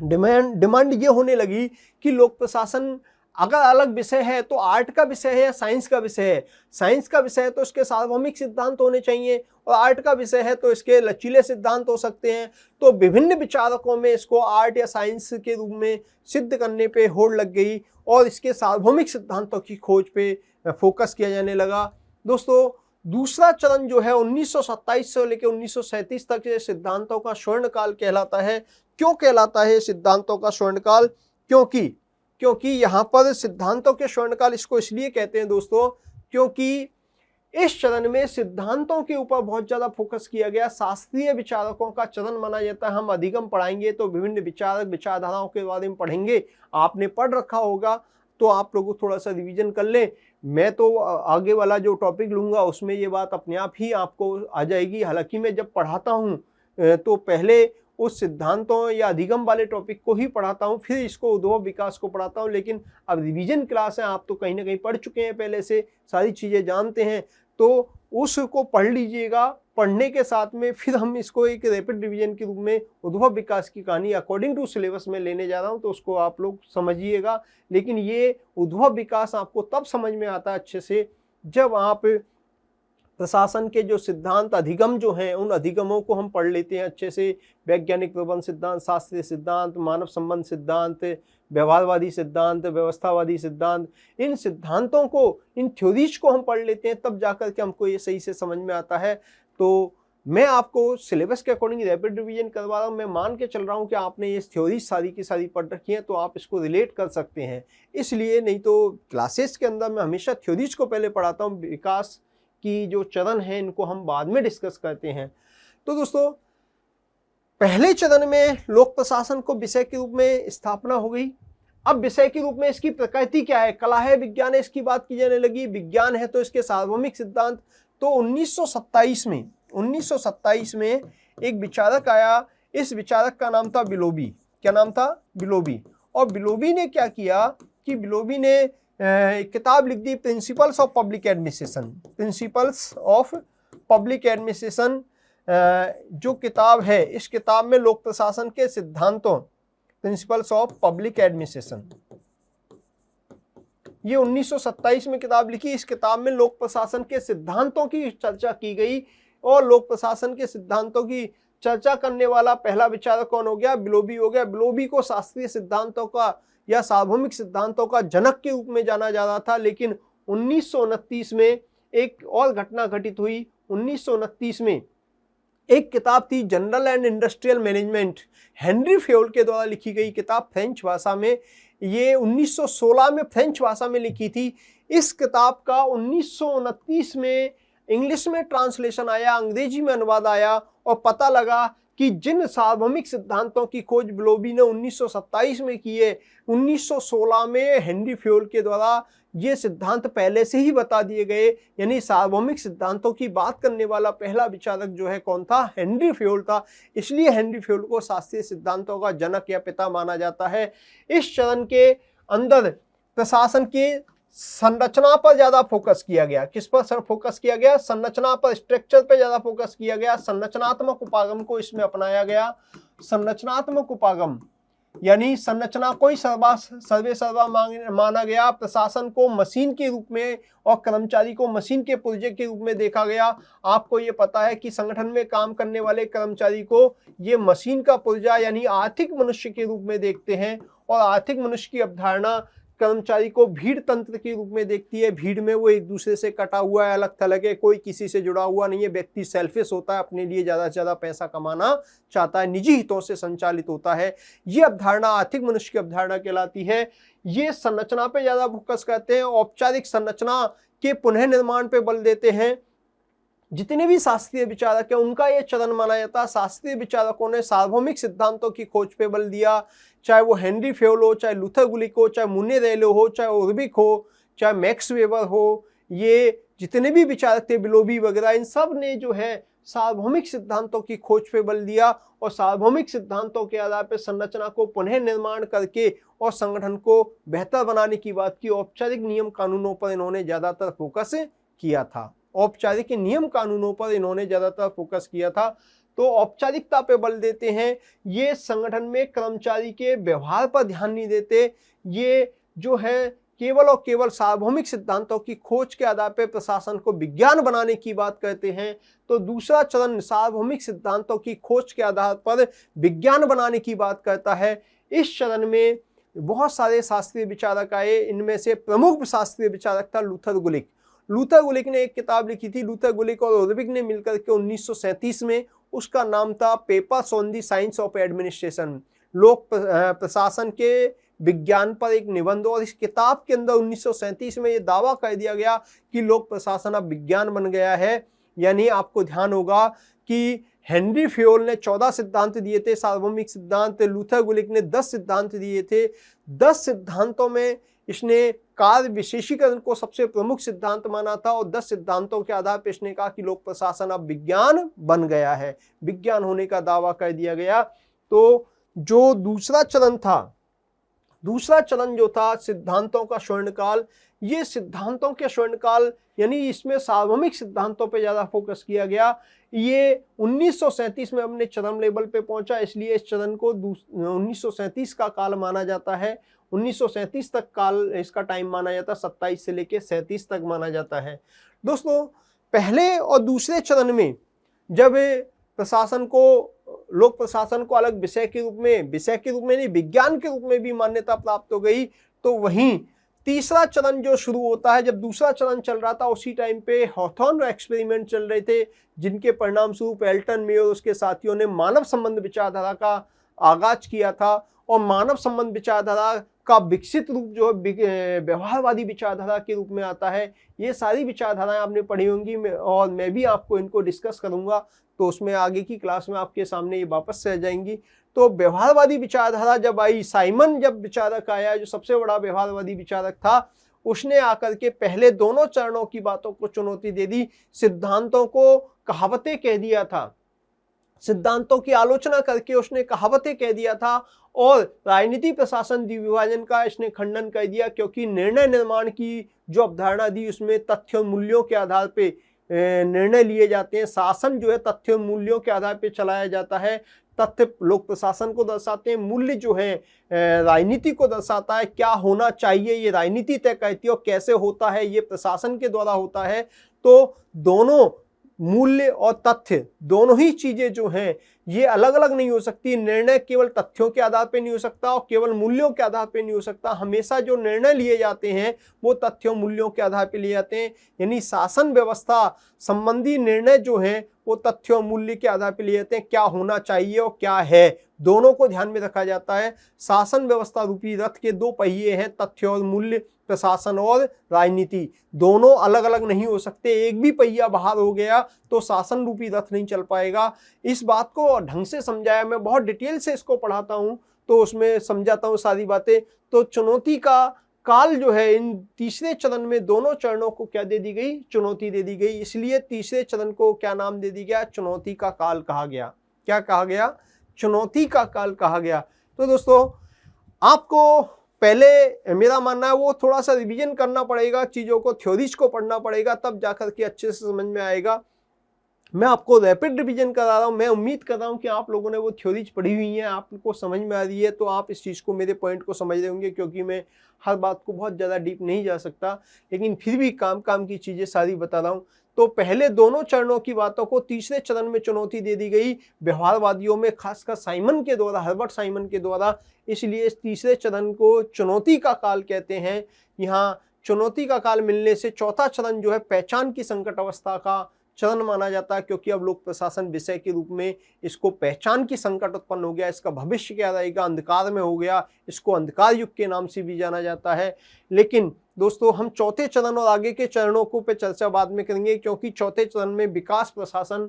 डिमांड ये होने लगी कि लोक प्रशासन अगर अलग विषय है तो आर्ट का विषय है या साइंस का विषय है। साइंस का विषय है तो इसके सार्वभौमिक सिद्धांत होने चाहिए, और आर्ट का विषय है तो इसके लचीले सिद्धांत हो सकते हैं। तो विभिन्न विचारकों में इसको आर्ट या साइंस के रूप में सिद्ध करने पे होड़ लग गई और इसके सार्वभौमिक सिद्धांतों की खोज पे फोकस किया जाने लगा। दोस्तों दूसरा चरण जो है 1927 से लेकर 1937 तक ये सिद्धांतों का स्वर्णकाल कहलाता है। क्यों कहलाता है सिद्धांतों का स्वर्णकाल? क्योंकि यहाँ पर सिद्धांतों के स्वर्णकाल इसको इसलिए कहते हैं दोस्तों, क्योंकि इस चरण में सिद्धांतों के ऊपर बहुत ज्यादा फोकस किया गया। शास्त्रीय विचारकों का चरण माना जाता है। हम अधिगम पढ़ाएंगे तो विभिन्न विचारक विचारधाराओं के बारे में पढ़ेंगे। आपने पढ़ रखा होगा तो आप लोग थोड़ा सा रिवीजन कर लें। मैं तो आगे वाला जो टॉपिक लूंगा उसमें ये बात अपने आप ही आपको आ जाएगी। हालांकि मैं जब पढ़ाता हूँ तो पहले उस सिद्धांतों या अधिगम वाले टॉपिक को ही पढ़ाता हूँ, फिर इसको उद्भव विकास को पढ़ाता हूँ। लेकिन अब रिवीजन क्लास है, आप तो कहीं ना कहीं पढ़ चुके हैं, पहले से सारी चीज़ें जानते हैं, तो उसको पढ़ लीजिएगा। पढ़ने के साथ में फिर हम इसको एक रैपिड रिवीजन के रूप में उद्भव विकास की कहानी अकॉर्डिंग टू सिलेबस में लेने जा रहा हूँ, तो उसको आप लोग समझिएगा। लेकिन ये उद्भव विकास आपको तब समझ में आता है अच्छे से जब आप प्रशासन के जो सिद्धांत अधिगम जो हैं उन अधिगमों को हम पढ़ लेते हैं अच्छे से। वैज्ञानिक प्रबंध सिद्धांत, शास्त्रीय सिद्धांत, मानव संबंध सिद्धांत, व्यवहारवादी सिद्धांत, व्यवस्थावादी सिद्धांत, इन सिद्धांतों को, इन थ्योरीज को हम पढ़ लेते हैं, तब जाकर के हमको ये सही से समझ में आता है। तो मैं आपको सिलेबस के अकॉर्डिंग रैपिड रिवीजन करवा रहा हूँ। मैं मान के चल रहा हूँ कि आपने ये थ्योरी सारी की सारी पढ़ रखी है, तो आप इसको रिलेट कर सकते हैं। इसलिए नहीं तो क्लासेस के अंदर मैं हमेशा थ्योरीज को पहले पढ़ाता हूँ, विकास की जो चरण है इनको हम बाद में डिस्कस करते हैं। तो दोस्तों, पहले चरण में लोक प्रशासन को विषय के रूप में स्थापना हो गई। अब विषय के रूप में इसकी प्रकृति क्या है, कला है, विज्ञान है, इसकी बात की जाने लगी। विज्ञान है तो इसके सार्वभौमिक सिद्धांत। तो 1927 में एक विचारक आया। इस विचारक का नाम था बिलोबी। क्या नाम था? बिलोबी। और बिलोबी ने क्या किया कि बिलोबी ने एक किताब लिख दी, principles of public administration. Principles of public administration जो किताब है, इस किताब में लोक प्रशासन के सिद्धांतों, प्रिंसिपल्स ऑफ पब्लिक एडमिनिस्ट्रेशन, ये 1927 में किताब लिखी। इस किताब में लोक प्रशासन के सिद्धांतों की चर्चा की गई। और लोक प्रशासन के सिद्धांतों की चर्चा करने वाला पहला विचारक कौन हो गया? बिलोबी हो गया। बिलोबी को शास्त्रीय सिद्धांतों का या सार्वभौमिक सिद्धांतों का जनक के रूप में जाना जा रहा था। लेकिन 1929 में एक और घटना घटित हुई। 1929 में एक किताब थी, general and industrial management, Henry Fayol के द्वारा लिखी गई किताब, फ्रेंच भाषा में। ये 1916 में फ्रेंच भाषा में लिखी थी। इस किताब का 1929 में इंग्लिश में ट्रांसलेशन आया, अंग्रेजी में अनुवाद आया, और पता लगा कि जिन सार्वभौमिक सिद्धांतों की खोज बिलोबी ने 1927 में की है, 1916 में हेनरी फ्योल के द्वारा ये सिद्धांत पहले से ही बता दिए गए। यानी सार्वभौमिक सिद्धांतों की बात करने वाला पहला विचारक जो है कौन था? हेनरी फ्योल था। इसलिए हेनरी फ्योल को शास्त्रीय सिद्धांतों का जनक या पिता माना जाता है। इस चरण के अंदर प्रशासन के संरचना पर ज्यादा फोकस किया गया। किस पर फोकस किया गया? संरचना पर, स्ट्रक्चर पर ज्यादा फोकस किया गया। संरचनात्मक उपागम को इसमें अपनाया गया। संरचनात्मक उपागम यानी संरचना को ही सर्वे सर्वा माना गया। प्रशासन को मशीन के रूप में और कर्मचारी को मशीन के पुर्जे के रूप में देखा गया। आपको ये पता है कि संगठन में काम करने वाले कर्मचारी को ये मशीन का पुर्जा यानी आर्थिक मनुष्य के रूप में देखते हैं। और आर्थिक मनुष्य की अवधारणा कर्मचारी को भीड़ तंत्र के रूप में देखती है। भीड़ में वो एक दूसरे से कटा हुआ है, अलग थलग है, कोई किसी से जुड़ा हुआ नहीं है। व्यक्ति सेल्फिश होता है, अपने लिए ज्यादा से ज्यादा पैसा कमाना चाहता है, निजी हितों से संचालित होता है। ये अवधारणा आर्थिक मनुष्य की अवधारणा कहलाती है। ये संरचना पे ज्यादा फोकस करते हैं, औपचारिक संरचना के पुनः निर्माण पे बल देते हैं। जितने भी शास्त्रीय विचारक हैं उनका यह चरण माना जाता है। शास्त्रीय विचारकों ने सार्वभौमिक सिद्धांतों की खोज पे बल दिया, चाहे वो हेनरी फ्योल हो, चाहे लूथर गुलिक हो, चाहे मुन्ने रेले हो, चाहे ओरबिक हो, चाहे मैक्स वेबर हो। ये जितने भी विचारक थे, बिलोबी वगैरह, इन सब ने जो है सार्वभौमिक सिद्धांतों की खोज पे बल दिया और सार्वभौमिक सिद्धांतों के आधार पर संरचना को पुनः निर्माण करके और संगठन को बेहतर बनाने की बात की। औपचारिक नियम कानूनों पर इन्होंने ज्यादातर फोकस किया था। औपचारिक नियम कानूनों पर इन्होंने ज्यादातर फोकस किया था। तो औपचारिकता पे बल देते हैं। ये संगठन में कर्मचारी के व्यवहार पर ध्यान नहीं देते। ये जो है केवल और केवल सार्वभौमिक सिद्धांतों की खोज के आधार पर प्रशासन को विज्ञान बनाने की बात करते हैं। तो दूसरा चरण सार्वभौमिक सिद्धांतों की खोज के आधार पर विज्ञान बनाने की बात करता है। इस चरण में बहुत सारे शास्त्रीय विचारक आए। इनमें से प्रमुख शास्त्रीय विचारक था लूथर गुलिक। लूथर गुलिक ने एक किताब लिखी थी, लूथर गुलिक और ओरबिक ने मिलकर के 1937 में, उसका नाम था papers on the science of administration, लोक प्रशासन के विज्ञान पर एक निबंध। और इस किताब के अंदर 1937 में ये दावा कर दिया गया कि लोक प्रशासन अब विज्ञान बन गया है। यानी आपको ध्यान होगा कि हेनरी फ्योल ने 14 सिद्धांत दिए थे, सार्वभौमिक सिद्धांत। लूथर गुलिक ने 10 सिद्धांत दिए थे। 10 सिद्धांतों में इसने कार्य विशेषीकरण को सबसे प्रमुख सिद्धांत माना था और 10 सिद्धांतों के आधार पर इसने कहा कि लोक प्रशासन अब विज्ञान बन गया है, विज्ञान होने का दावा कर दिया गया। तो जो दूसरा चरण था, दूसरा चरण जो था सिद्धांतों का स्वर्णकाल, ये सिद्धांतों के स्वर्णकाल यानी इसमें सार्वभौमिक सिद्धांतों पे ज्यादा फोकस किया गया। ये 1937 में अपने चरम लेवल पे पहुंचा, इसलिए इस चरण को 1937 का काल माना जाता है। 1937 तक काल इसका टाइम माना जाता है, 27 से लेके 37 तक माना जाता है। दोस्तों, पहले और दूसरे चरण में जब प्रशासन को, लोक प्रशासन को अलग विषय के रूप में नहीं, विज्ञान के रूप में भी मान्यता प्राप्त हो गई, तो वहीं तीसरा चरण जो शुरू होता है, जब दूसरा चरण चल रहा था उसी टाइम पे हॉथॉर्न एक्सपेरिमेंट चल रहे थे, जिनके परिणाम स्वरूप एल्टन मे और उसके साथियों ने मानव संबंध विचारधारा का आगाज किया था। और मानव संबंध विचारधारा का विकसित रूप जो है व्यवहारवादी विचारधारा के रूप में आता है। ये सारी विचारधाराएं आपने पढ़ी होंगी और मैं भी आपको इनको डिस्कस करूंगा, तो उसमें आगे की क्लास में आपके सामने ये वापस से आ जाएंगी। तो व्यवहारवादी विचारधारा जब आई, साइमन जब विचारक आया, जो सबसे बड़ा व्यवहारवादी विचारक था, उसने आकर के पहले दोनों चरणों की बातों को चुनौती दे दी, सिद्धांतों को कहावतें कह दिया था, सिद्धांतों की आलोचना करके उसने कहावतें कह दिया था। और राजनीति प्रशासन द्विविभाजन का इसने खंडन कर दिया, क्योंकि निर्णय निर्माण की जो अवधारणा दी उसमें तथ्य मूल्यों के आधार पे निर्णय लिए जाते हैं। शासन जो है तथ्य मूल्यों के आधार पे चलाया जाता है। तथ्य लोक प्रशासन को दर्शाते हैं, मूल्य जो है राजनीति को दर्शाता है। क्या होना चाहिए ये राजनीति तय करती है, और कैसे होता है ये प्रशासन के द्वारा होता है। तो दोनों मूल्य और तथ्य दोनों ही चीजें जो हैं ये अलग अलग नहीं हो सकती। निर्णय केवल तथ्यों के आधार पे नहीं हो सकता और केवल मूल्यों के आधार पे नहीं हो सकता। हमेशा जो निर्णय लिए जाते हैं वो तथ्यों मूल्यों के आधार पे लिए जाते हैं, यानी शासन व्यवस्था संबंधी निर्णय जो है वो तथ्यों मूल्य के आधार पे लिए जाते हैं। क्या होना चाहिए और क्या है, दोनों को ध्यान में रखा जाता है। शासन व्यवस्था रूपी रथ के दो पहिए हैं, तथ्य और मूल्य, प्रशासन और राजनीति, दोनों अलग अलग नहीं हो सकते। एक भी पहिया बाहर हो गया तो शासन रूपी रथ नहीं चल पाएगा। इस बात को ढंग से समझाया, मैं बहुत डिटेल से इसको पढ़ाता हूँ तो उसमें समझाता हूँ सारी बातें। तो चुनौती का काल जो है इन तीसरे चरण में दोनों चरणों को क्या दे दी गई, चुनौती दे दी गई। इसलिए तीसरे चरण को क्या नाम दे दिया गया, चुनौती का काल कहा गया। क्या कहा गया, चुनौती का काल कहा गया। तो दोस्तों, आपको पहले मेरा मानना है वो थोड़ा सा रिवीजन करना पड़ेगा, चीजों को, थ्योरीज को पढ़ना पड़ेगा, तब जाकर के अच्छे से समझ में आएगा। मैं आपको रैपिड रिवीजन करा रहा हूँ। मैं उम्मीद कर रहा हूँ कि आप लोगों ने वो थ्योरीज पढ़ी हुई हैं, आपको समझ में आ रही है, तो आप इस चीज़ को, मेरे पॉइंट को समझ रहे होंगे, क्योंकि मैं हर बात को बहुत ज़्यादा डीप नहीं जा सकता, लेकिन फिर भी काम काम की चीज़ें सारी बता रहा हूँ। तो पहले दोनों चरणों की बातों को तीसरे चरण में चुनौती दे दी गई व्यवहारवादियों में, खासकर साइमन के द्वारा, हर्बर्ट साइमन के द्वारा। इसलिए इस तीसरे चरण को चुनौती का काल कहते हैं। यहाँ चुनौती का काल मिलने से चौथा चरण जो है पहचान की संकट अवस्था का चरण माना जाता है, क्योंकि अब लोक प्रशासन विषय के रूप में इसको पहचान की संकट उत्पन्न हो गया। इसका भविष्य क्या रहेगा, अंधकार में हो गया, इसको अंधकार युग के नाम से भी जाना जाता है। लेकिन दोस्तों, हम चौथे चरण और आगे के चरणों को पे चर्चा बाद में करेंगे, क्योंकि चौथे चरण में विकास प्रशासन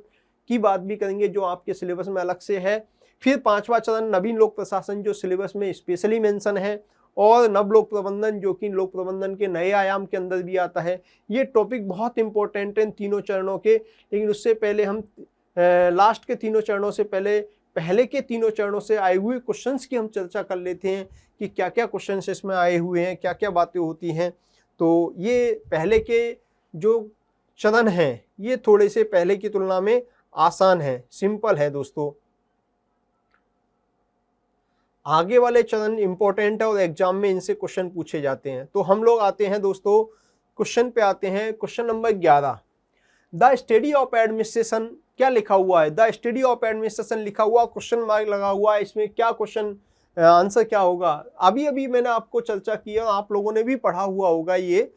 की बात भी करेंगे जो आपके सिलेबस में अलग से है। फिर पांचवा चरण नवीन लोक प्रशासन जो सिलेबस में स्पेशली मेंशन है, और नव लोक प्रबंधन जो कि लोक प्रबंधन के नए आयाम के अंदर भी आता है। ये टॉपिक बहुत इंपॉर्टेंट है इन तीनों चरणों के। लेकिन उससे पहले हम लास्ट के तीनों चरणों से पहले के तीनों चरणों से आए हुए क्वेश्चंस की हम चर्चा कर लेते हैं कि क्या क्या क्वेश्चंस इसमें आए हुए हैं, क्या क्या बातें होती हैं। तो ये पहले के जो चरण हैं ये थोड़े से पहले की तुलना में आसान है, सिंपल है दोस्तों। आगे वाले चरण इंपॉर्टेंट है और एग्जाम में इनसे क्वेश्चन पूछे जाते हैं। तो हम लोग आते हैं दोस्तों क्वेश्चन पे आते हैं। Question number 11, the study of administration, क्या लिखा हुआ है, द स्टडी ऑफ एडमिनिस्ट्रेशन लिखा हुआ, क्वेश्चन मार्क लगा हुआ है। इसमें क्या क्वेश्चन आंसर क्या होगा, अभी मैंने आपको चर्चा की है, आप लोगों ने भी पढ़ा हुआ होगा। ये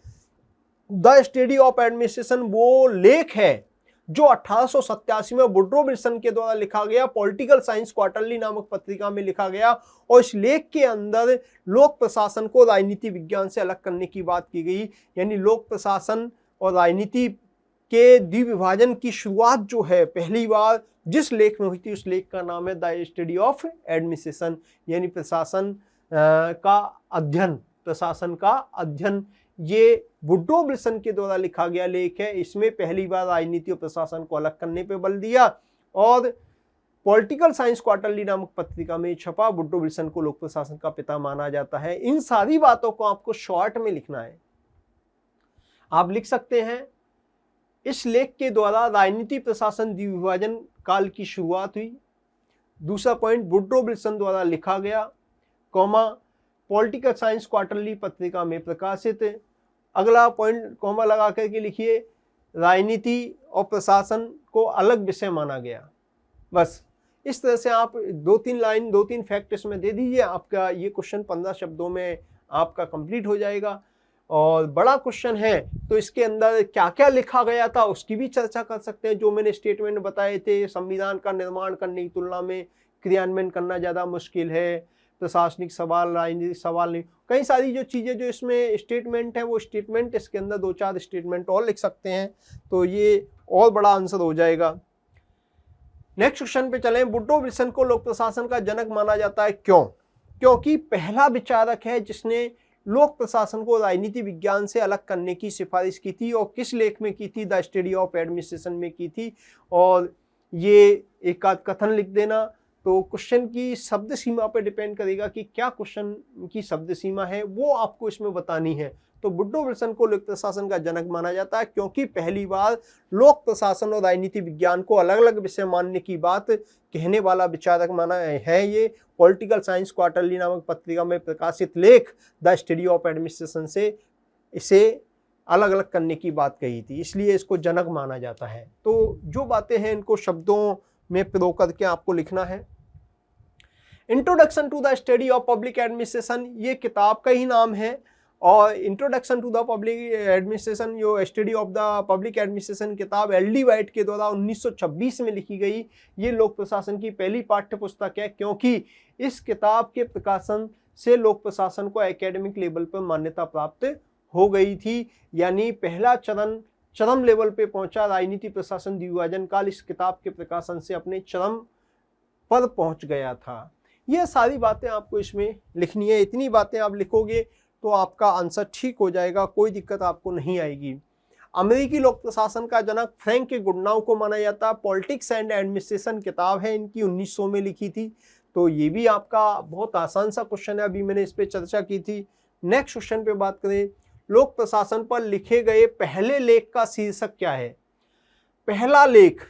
द स्टडी ऑफ एडमिनिस्ट्रेशन वो लेख है जो 1887 में वुड्रो विल्सन के द्वारा लिखा गया, पॉलिटिकल साइंस क्वार्टरली नामक पत्रिका में लिखा गया। और इस लेख के अंदर लोक प्रशासन को राजनीति विज्ञान से अलग करने की बात की गई। यानी लोक प्रशासन और राजनीति के द्विविभाजन की शुरुआत जो है पहली बार जिस लेख में हुई थी, उस लेख का नाम है द स्टडी ऑफ एडमिनिस्ट्रेशन, यानी प्रशासन का अध्ययन, प्रशासन का अध्ययन। ये वुड्रो विल्सन के द्वारा लिखा गया लेख है। इसमें पहली बार राजनीति और प्रशासन को अलग करने पे बल दिया। और पॉलिटिकल साइंस क्वार्टरली नामक पत्रिका में छपा। वुड्रो विल्सन को लोक प्रशासन का पिता माना जाता है। इन सारी बातों को आपको शॉर्ट में लिखना है। आप लिख सकते हैं, इस लेख के द्वारा राजनीति प्रशासन द्विविभाजन काल की शुरुआत हुई। दूसरा पॉइंट, वुड्रो विल्सन द्वारा लिखा गया, कॉमा पॉलिटिकल साइंस क्वार्टरली पत्रिका में प्रकाशित। अगला पॉइंट कॉमा लगा करके लिखिए, राजनीति और प्रशासन को अलग विषय माना गया। बस इस तरह से आप 2-3 लाइन 2-3 फैक्ट इसमें दे दीजिए, आपका ये क्वेश्चन 15 शब्दों में आपका कंप्लीट हो जाएगा। और बड़ा क्वेश्चन है तो इसके अंदर क्या क्या लिखा गया था उसकी भी चर्चा कर सकते हैं। जो मैंने स्टेटमेंट बताए थे, संविधान का निर्माण करने की तुलना में क्रियान्वयन करना ज़्यादा मुश्किल है, प्रशासनिक सवाल, राजनीतिक सवाल नहीं, कई सारी जो चीज़ें जो इसमें स्टेटमेंट है वो स्टेटमेंट इसके अंदर 2-4 स्टेटमेंट और लिख सकते हैं, तो ये और बड़ा आंसर हो जाएगा। नेक्स्ट क्वेश्चन पे चलें। वुड्रो विल्सन को लोक प्रशासन का जनक माना जाता है, क्यों? क्योंकि पहला विचारक है जिसने लोक प्रशासन को राजनीति विज्ञान से अलग करने की सिफारिश की थी। और किस लेख में की थी? द स्टडी ऑफ एडमिनिस्ट्रेशन में की थी। और ये एक आध कथन लिख देना। तो क्वेश्चन की शब्द सीमा पर डिपेंड करेगा कि क्या क्वेश्चन की शब्द सीमा है, वो आपको इसमें बतानी है। तो वुड्रो विल्सन को लोक प्रशासन का जनक माना जाता है क्योंकि पहली बार लोक प्रशासन और राजनीति विज्ञान को अलग अलग विषय मानने की बात कहने वाला विचारक माना है। ये पॉलिटिकल साइंस क्वार्टरली नामक पत्रिका में प्रकाशित लेख द स्टडी ऑफ एडमिनिस्ट्रेशन से इसे अलग अलग करने की बात कही थी, इसलिए इसको जनक माना जाता है। तो जो बातें हैं इनको शब्दों में पिरो करके आपको लिखना है। Introduction to the study of public administration, ये किताब का ही नाम है। और introduction to the public administration, जो study of the public administration किताब एल.डी. वाइट के द्वारा 1926 में लिखी गई, ये लोक प्रशासन की पहली पाठ्य पुस्तक है क्योंकि इस किताब के प्रकाशन से लोक प्रशासन को एकेडमिक लेवल पर मान्यता प्राप्त हो गई थी। यानी पहला चरम लेवल पे पहुंचा राजनीति प्रशासन द्विविभाजन काल इस किताब के प्रकाशन से अपने चरम पर पहुंच गया था। ये सारी बातें आपको इसमें लिखनी है। इतनी बातें आप लिखोगे तो आपका आंसर ठीक हो जाएगा, कोई दिक्कत आपको नहीं आएगी। अमेरिकी लोक प्रशासन का जनक फ्रैंक गुडनाउ को माना जाता है। पॉलिटिक्स एंड एडमिनिस्ट्रेशन किताब है इनकी, 1900 में लिखी थी। तो ये भी आपका बहुत आसान सा क्वेश्चन है, अभी मैंने इस पर चर्चा की थी। नेक्स्ट क्वेश्चन पे बात करें, लोक प्रशासन पर लिखे गए पहले लेख का शीर्षक क्या है? पहला लेख,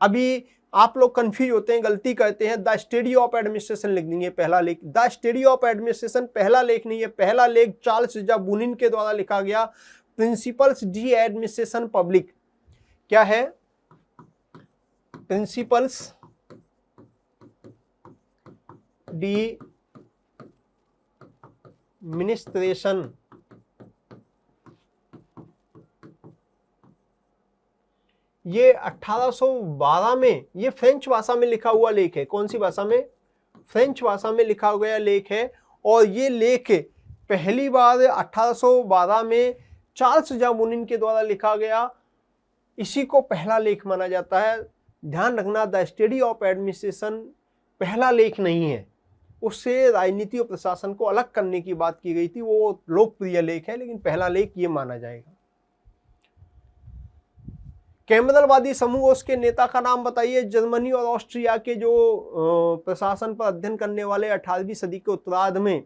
अभी आप लोग कंफ्यूज होते हैं, गलती करते हैं, द स्टडी ऑफ एडमिनिस्ट्रेशन लिख देंगे पहला लेख। द स्टडी ऑफ एडमिनिस्ट्रेशन पहला लेख नहीं है। पहला लेख चार्ल्स बुनिन के द्वारा लिखा गया, प्रिंसिपल्स डी एडमिनिस्ट्रेशन पब्लिक। क्या है? Principles D administration. ये 1812 में, ये फ्रेंच भाषा में लिखा हुआ लेख है। कौन सी भाषा में? फ्रेंच भाषा में लिखा गया लेख है। और ये लेख पहली बार 1812 में चार्ल्स बुनिन के द्वारा लिखा गया, इसी को पहला लेख माना जाता है। ध्यान रखना, द स्टडी ऑफ एडमिनिस्ट्रेशन पहला लेख नहीं है, उससे राजनीति और प्रशासन को अलग करने की बात की गई थी, वो लोकप्रिय लेख है, लेकिन पहला लेख ये माना जाएगा। कैमरलवादी समूह, उसके नेता का नाम बताइए। जर्मनी और ऑस्ट्रिया के जो प्रशासन पर अध्ययन करने वाले 18वीं सदी के उत्तरार्ध में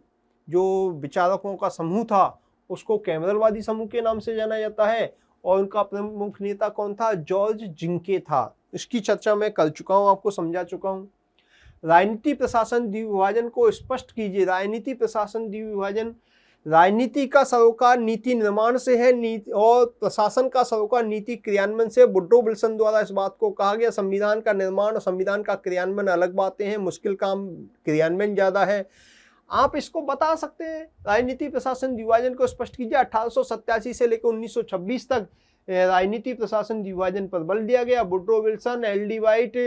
जो विचारकों का समूह था, उसको कैमरलवादी समूह के नाम से जाना जाता है। और उनका प्रमुख नेता कौन था? जॉर्ज जिंके था। इसकी चर्चा मैं कर चुका हूँ, आपको समझा चुका हूँ। राजनीति प्रशासन द्विविभाजन को स्पष्ट कीजिए। राजनीति प्रशासन द्विविभाजन, राजनीति का सरोकार नीति निर्माण से है, नीति और प्रशासन का सरोकार नीति क्रियान्वयन से। वुड्रो विल्सन द्वारा इस बात को कहा गया, संविधान का निर्माण और संविधान का क्रियान्वयन अलग बातें हैं, मुश्किल काम क्रियान्वयन ज्यादा है। आप इसको बता सकते हैं, राजनीति प्रशासन द्विविभाजन को स्पष्ट कीजिए। 1887 से लेकर 1926 तक राजनीति प्रशासन द्विविभाजन पर बल दिया गया। Woodrow Wilson, L D. White,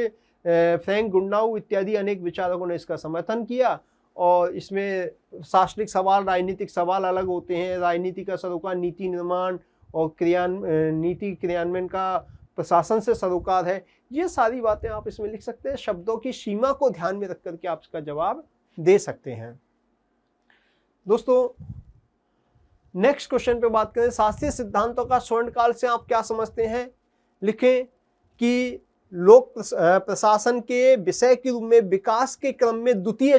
Frank Goodnow इत्यादि अनेक विचारकों ने इसका समर्थन किया। और इसमें शासनिक सवाल, राजनीतिक सवाल अलग होते हैं। राजनीति का सरोकार नीति निर्माण और नीति क्रियान्वयन का प्रशासन से सरोकार है। ये सारी बातें आप इसमें लिख सकते हैं। शब्दों की सीमा को ध्यान में रख करके आप इसका जवाब दे सकते हैं। दोस्तों नेक्स्ट क्वेश्चन पे बात करें, शास्त्रीय सिद्धांतों का स्वर्णकाल से आप क्या समझते हैं? लिखें कि लोक प्रशासन के विषय के रूप में विकास के क्रम में द्वितीय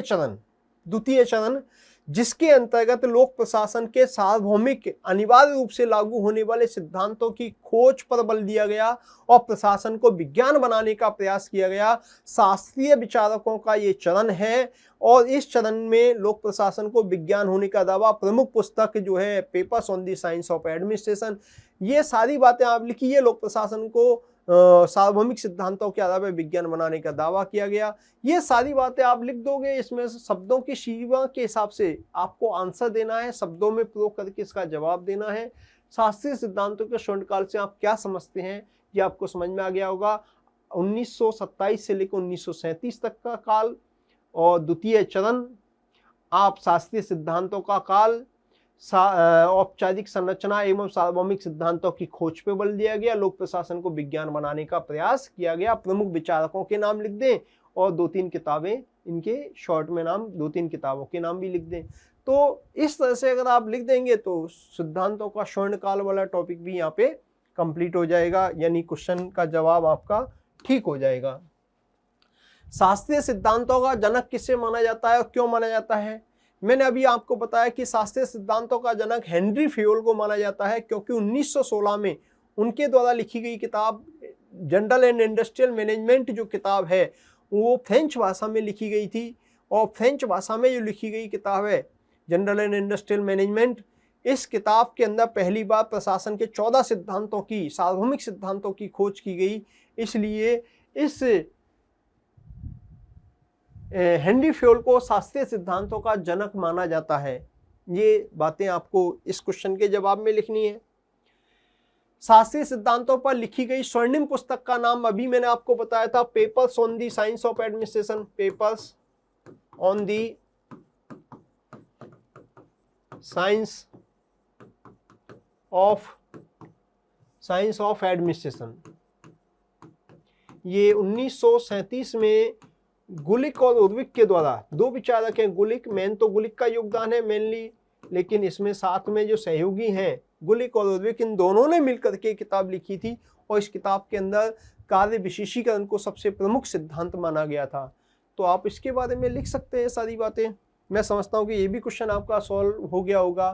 चरण जिसके अंतर्गत लोक प्रशासन के सार्वभौमिक अनिवार्य रूप से लागू होने वाले सिद्धांतों की खोज पर बल दिया गया और प्रशासन को विज्ञान बनाने का प्रयास किया गया। शास्त्रीय विचारकों का ये चरण है और इस चरण में लोक प्रशासन को विज्ञान होने का दावा, प्रमुख पुस्तक जो है papers on the science of administration, ये सारी बातें आप लिखिए। लोक प्रशासन को सार्वभौमिक सिद्धांतों के आधार पर विज्ञान बनाने का दावा किया गया। ये सारी बातें आप लिख दोगे। इसमें शब्दों की सीमा के हिसाब से आपको आंसर देना है, शब्दों में प्रयोग करके इसका जवाब देना है। शास्त्रीय सिद्धांतों के स्वर्णकाल से आप क्या समझते हैं ये आपको समझ में आ गया होगा। 1927 से लेकर 1937 तक का काल और द्वितीय चरण, आप शास्त्रीय सिद्धांतों का काल, औपचारिक संरचना एवं सार्वभौमिक सिद्धांतों की खोज पे बल दिया गया, लोक प्रशासन को विज्ञान बनाने का प्रयास किया गया। प्रमुख विचारकों के नाम लिख दें और 2-3 किताबें, इनके शॉर्ट में नाम 2-3 किताबों के नाम भी लिख दें। तो इस तरह से अगर आप लिख देंगे तो सिद्धांतों का स्वर्णकाल वाला टॉपिक भी यहाँ पे कंप्लीट हो जाएगा, यानी क्वेश्चन का जवाब आपका ठीक हो जाएगा। शास्त्रीय सिद्धांतों का जनक किसे माना जाता है और क्यों माना जाता है? मैंने अभी आपको बताया कि शास्त्रीय सिद्धांतों का जनक हेनरी फेयोल को माना जाता है, क्योंकि 1916 में उनके द्वारा लिखी गई किताब जनरल एंड इंडस्ट्रियल मैनेजमेंट जो किताब है वो फ्रेंच भाषा में लिखी गई थी, और फ्रेंच भाषा में जो लिखी गई किताब है जनरल एंड इंडस्ट्रियल मैनेजमेंट, इस किताब के अंदर पहली बार प्रशासन के 14 सिद्धांतों की, सार्वभौमिक सिद्धांतों की खोज की गई। इसलिए इस हेनरी फेयोल को शास्त्रीय सिद्धांतों का जनक माना जाता है। ये बातें आपको इस क्वेश्चन के जवाब में लिखनी है। शास्त्रीय सिद्धांतों पर लिखी गई स्वर्णिम पुस्तक का नाम अभी मैंने आपको बताया था, papers on the science of administration, papers on the science of administration. ये 1937 में गुलिक और उर्विक के द्वारा, दो विचारक हैं, गुलिक, मेन तो गुलिक का योगदान है मेनली, लेकिन इसमें साथ में जो सहयोगी हैं गुलिक और उर्विक, इन दोनों ने मिलकर के किताब लिखी थी और इस किताब के अंदर कार्य विशेषीकरण को सबसे प्रमुख सिद्धांत माना गया था। तो आप इसके बारे में लिख सकते हैं सारी बातें। मैं समझता हूँ कि ये भी क्वेश्चन आपका सॉल्व हो गया होगा।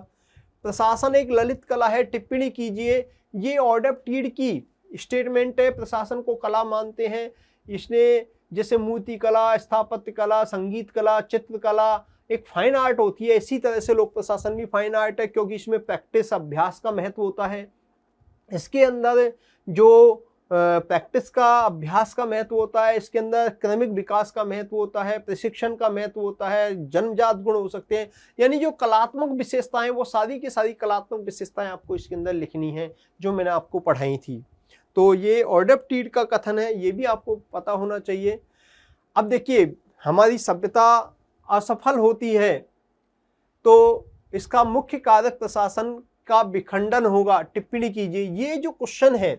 प्रशासन एक ललित कला है, टिप्पणी कीजिए। ये ऑर्डर टीड की स्टेटमेंट है, प्रशासन को कला मानते हैं। इसने जैसे मूर्ति कला, स्थापत्य कला, संगीत कला, चित्रकला एक फाइन आर्ट होती है, इसी तरह से लोक प्रशासन भी फाइन आर्ट है, क्योंकि इसमें प्रैक्टिस, अभ्यास का महत्व होता है। इसके अंदर जो प्रैक्टिस का, अभ्यास का महत्व होता है, इसके अंदर क्रमिक विकास का महत्व होता है, प्रशिक्षण का महत्व होता है, जन्मजात गुण हो सकते हैं। यानी जो कलात्मक विशेषताएं, वो सारी की सारी कलात्मक विशेषताएं आपको इसके अंदर लिखनी है जो मैंने आपको पढ़ाई थी। तो ये ऑर्डर टीड का कथन है, ये भी आपको पता होना चाहिए। अब देखिए, हमारी सभ्यता असफल होती है तो इसका मुख्य कारक प्रशासन का विखंडन होगा, टिप्पणी कीजिए। ये जो क्वेश्चन है,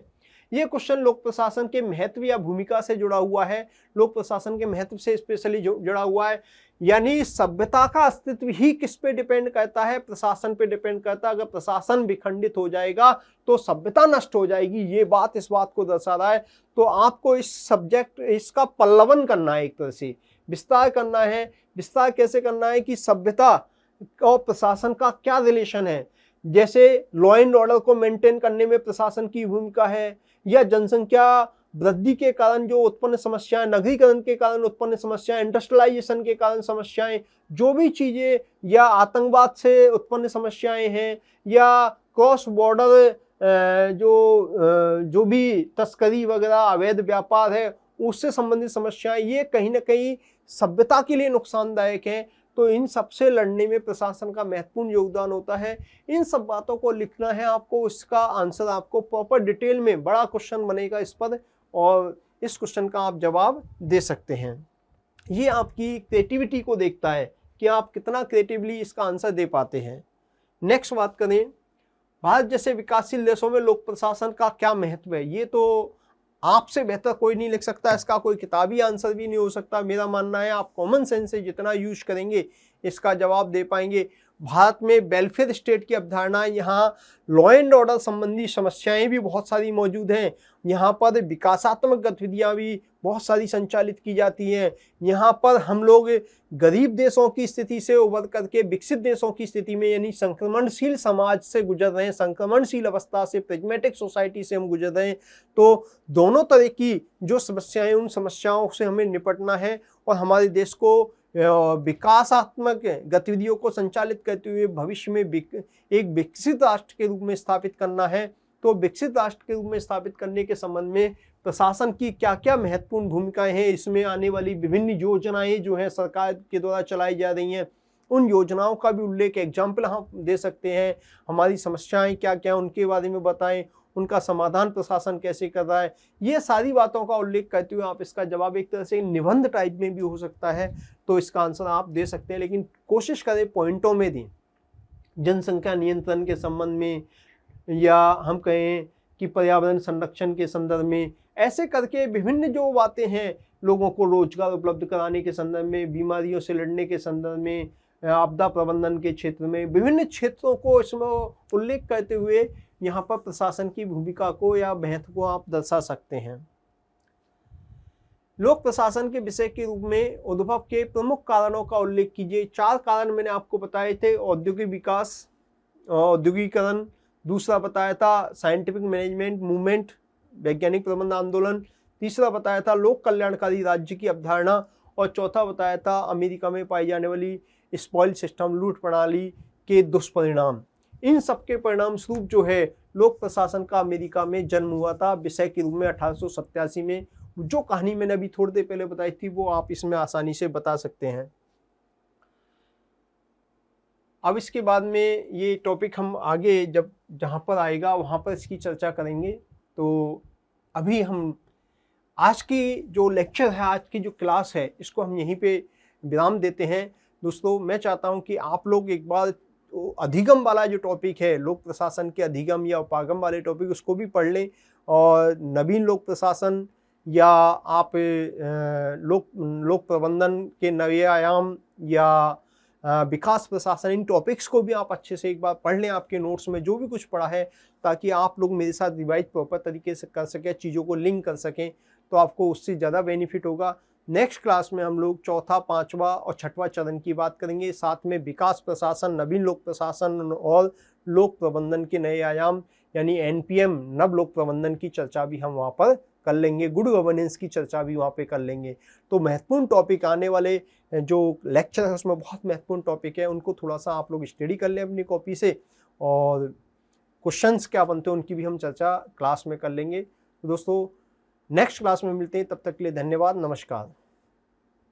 ये क्वेश्चन लोक प्रशासन के महत्व या भूमिका से जुड़ा हुआ है, लोक प्रशासन के महत्व से स्पेशली जुड़ा हुआ है। यानी सभ्यता का अस्तित्व ही किस पे डिपेंड करता है? प्रशासन पे डिपेंड करता है। अगर प्रशासन विखंडित हो जाएगा तो सभ्यता नष्ट हो जाएगी। ये बात इस बात को दर्शा रहा है। तो आपको इस सब्जेक्ट, इसका पल्लवन करना है, एक तरह से विस्तार करना है। विस्तार कैसे करना है कि सभ्यता और प्रशासन का क्या रिलेशन है। जैसे लॉ एंड ऑर्डर को मेंटेन करने में प्रशासन की भूमिका है, या जनसंख्या वृद्धि के कारण जो उत्पन्न समस्याएं, नगरीकरण के कारण उत्पन्न समस्याएं, इंडस्ट्रियलाइजेशन के कारण समस्याएं, जो भी चीजें, या आतंकवाद से उत्पन्न समस्याएं हैं, या क्रॉस बॉर्डर जो भी तस्करी वगैरह, अवैध व्यापार है, उससे संबंधित समस्याएं, ये कहीं ना कहीं सभ्यता के लिए नुकसानदायक है। तो इन सबसे लड़ने में प्रशासन का महत्वपूर्ण योगदान होता है। इन सब बातों को लिखना है आपको। इसका आंसर आपको प्रॉपर डिटेल में, बड़ा क्वेश्चन बनेगा इस पर, और इस क्वेश्चन का आप जवाब दे सकते हैं। ये आपकी क्रिएटिविटी को देखता है कि आप कितना क्रिएटिवली इसका आंसर दे पाते हैं। नेक्स्ट बात करें, भारत जैसे विकासशील देशों में लोक प्रशासन का क्या महत्व है। ये तो आपसे बेहतर कोई नहीं लिख सकता, इसका कोई किताबी आंसर भी नहीं हो सकता। मेरा मानना है आप कॉमन सेंस से जितना यूज करेंगे इसका जवाब दे पाएंगे। भारत में वेलफेयर स्टेट की अवधारणा, यहाँ लॉ एंड ऑर्डर संबंधी समस्याएं भी बहुत सारी मौजूद हैं। यहाँ पर विकासात्मक गतिविधियां भी बहुत सारी संचालित की जाती हैं। यहाँ पर हम लोग गरीब देशों की स्थिति से उबर करके विकसित देशों की स्थिति में, यानी संक्रमणशील समाज से गुजर रहे हैं, संक्रमणशील अवस्था से, प्रेग्मेटिक सोसाइटी से हम गुजर रहे हैं। तो दोनों तरह की जो समस्याएं, उन समस्याओं से हमें निपटना है और हमारे देश को विकासात्मक गतिविधियों को संचालित करते हुए भविष्य में एक विकसित राष्ट्र के रूप में स्थापित करना है। तो विकसित राष्ट्र के रूप में स्थापित करने के संबंध में प्रशासन की क्या क्या महत्वपूर्ण भूमिकाएं हैं, इसमें आने वाली विभिन्न योजनाएं जो हैं सरकार के द्वारा चलाई जा रही हैं, उन योजनाओं का भी उल्लेख, एग्जाम्पल हम दे सकते हैं। हमारी समस्याएं क्या क्या, उनके बारे में बताएं, उनका समाधान प्रशासन कैसे कर रहा है। ये सारी बातों का उल्लेख करते हुए आप इसका जवाब एक तरह से निबंध टाइप में भी हो सकता है, तो इसका आंसर आप दे सकते हैं, लेकिन कोशिश करें पॉइंटों में दें। जनसंख्या नियंत्रण के संबंध में, या हम कहें कि पर्यावरण संरक्षण के संदर्भ में, ऐसे करके विभिन्न जो बातें हैं, लोगों को रोजगार उपलब्ध कराने के संदर्भ में, बीमारियों से लड़ने के संदर्भ में, आपदा प्रबंधन के क्षेत्र में, विभिन्न क्षेत्रों को इसमें उल्लेख करते हुए यहाँ पर प्रशासन की भूमिका को या महत्व को आप दर्शा सकते हैं। लोक प्रशासन के विषय के रूप में उद्भव के प्रमुख कारणों का उल्लेख कीजिए। 4 कारण मैंने आपको बताए थे। औद्योगिक विकास, औद्योगिकरण, दूसरा बताया था साइंटिफिक मैनेजमेंट मूवमेंट, वैज्ञानिक प्रबंध आंदोलन, तीसरा बताया था लोक कल्याणकारी राज्य की अवधारणा, और चौथा बताया था अमेरिका में पाई जाने वाली स्पॉइल सिस्टम, लूट प्रणाली के दुष्परिणाम। इन सबके परिणाम स्वरूप जो है लोक प्रशासन का अमेरिका में जन्म हुआ था विषय के रूप में 1887 में। जो कहानी मैंने अभी थोड़ी देर पहले बताई थी वो आप इसमें आसानी से बता सकते हैं। अब इसके बाद में ये टॉपिक हम आगे जब जहाँ पर आएगा वहाँ पर इसकी चर्चा करेंगे। तो अभी हम आज की जो लेक्चर है, आज की जो क्लास है, इसको हम यहीं पे विराम देते हैं। दोस्तों, मैं चाहता हूँ कि आप लोग एक बार अधिगम वाला जो टॉपिक है, लोक प्रशासन के अधिगम या उपागम वाले टॉपिक, उसको भी पढ़ लें, और नवीन लोक प्रशासन या आप लोक प्रबंधन के नए आयाम या विकास प्रशासन, इन टॉपिक्स को भी आप अच्छे से एक बार पढ़ लें आपके नोट्स में जो भी कुछ पढ़ा है, ताकि आप लोग मेरे साथ रिवाइज प्रॉपर तरीके से कर सकें, चीज़ों को लिंक कर सकें, तो आपको उससे ज़्यादा बेनिफिट होगा। नेक्स्ट क्लास में हम लोग चौथा, पांचवा और छठवां चरण की बात करेंगे, साथ में विकास प्रशासन, नवीन लोक प्रशासन और लोक प्रबंधन के नए आयाम यानी NPM, नव लोक प्रबंधन की चर्चा भी हम वहाँ पर कर लेंगे, गुड गवर्नेंस की चर्चा भी वहाँ पे कर लेंगे। तो महत्वपूर्ण टॉपिक आने वाले जो लेक्चर है उसमें बहुत महत्वपूर्ण टॉपिक है, उनको थोड़ा सा आप लोग स्टडी कर लें अपनी कॉपी से, और क्वेश्चंस क्या बनते हैं उनकी भी हम चर्चा क्लास में कर लेंगे। तो दोस्तों, नेक्स्ट क्लास में मिलते हैं, तब तक के लिए धन्यवाद, नमस्कार।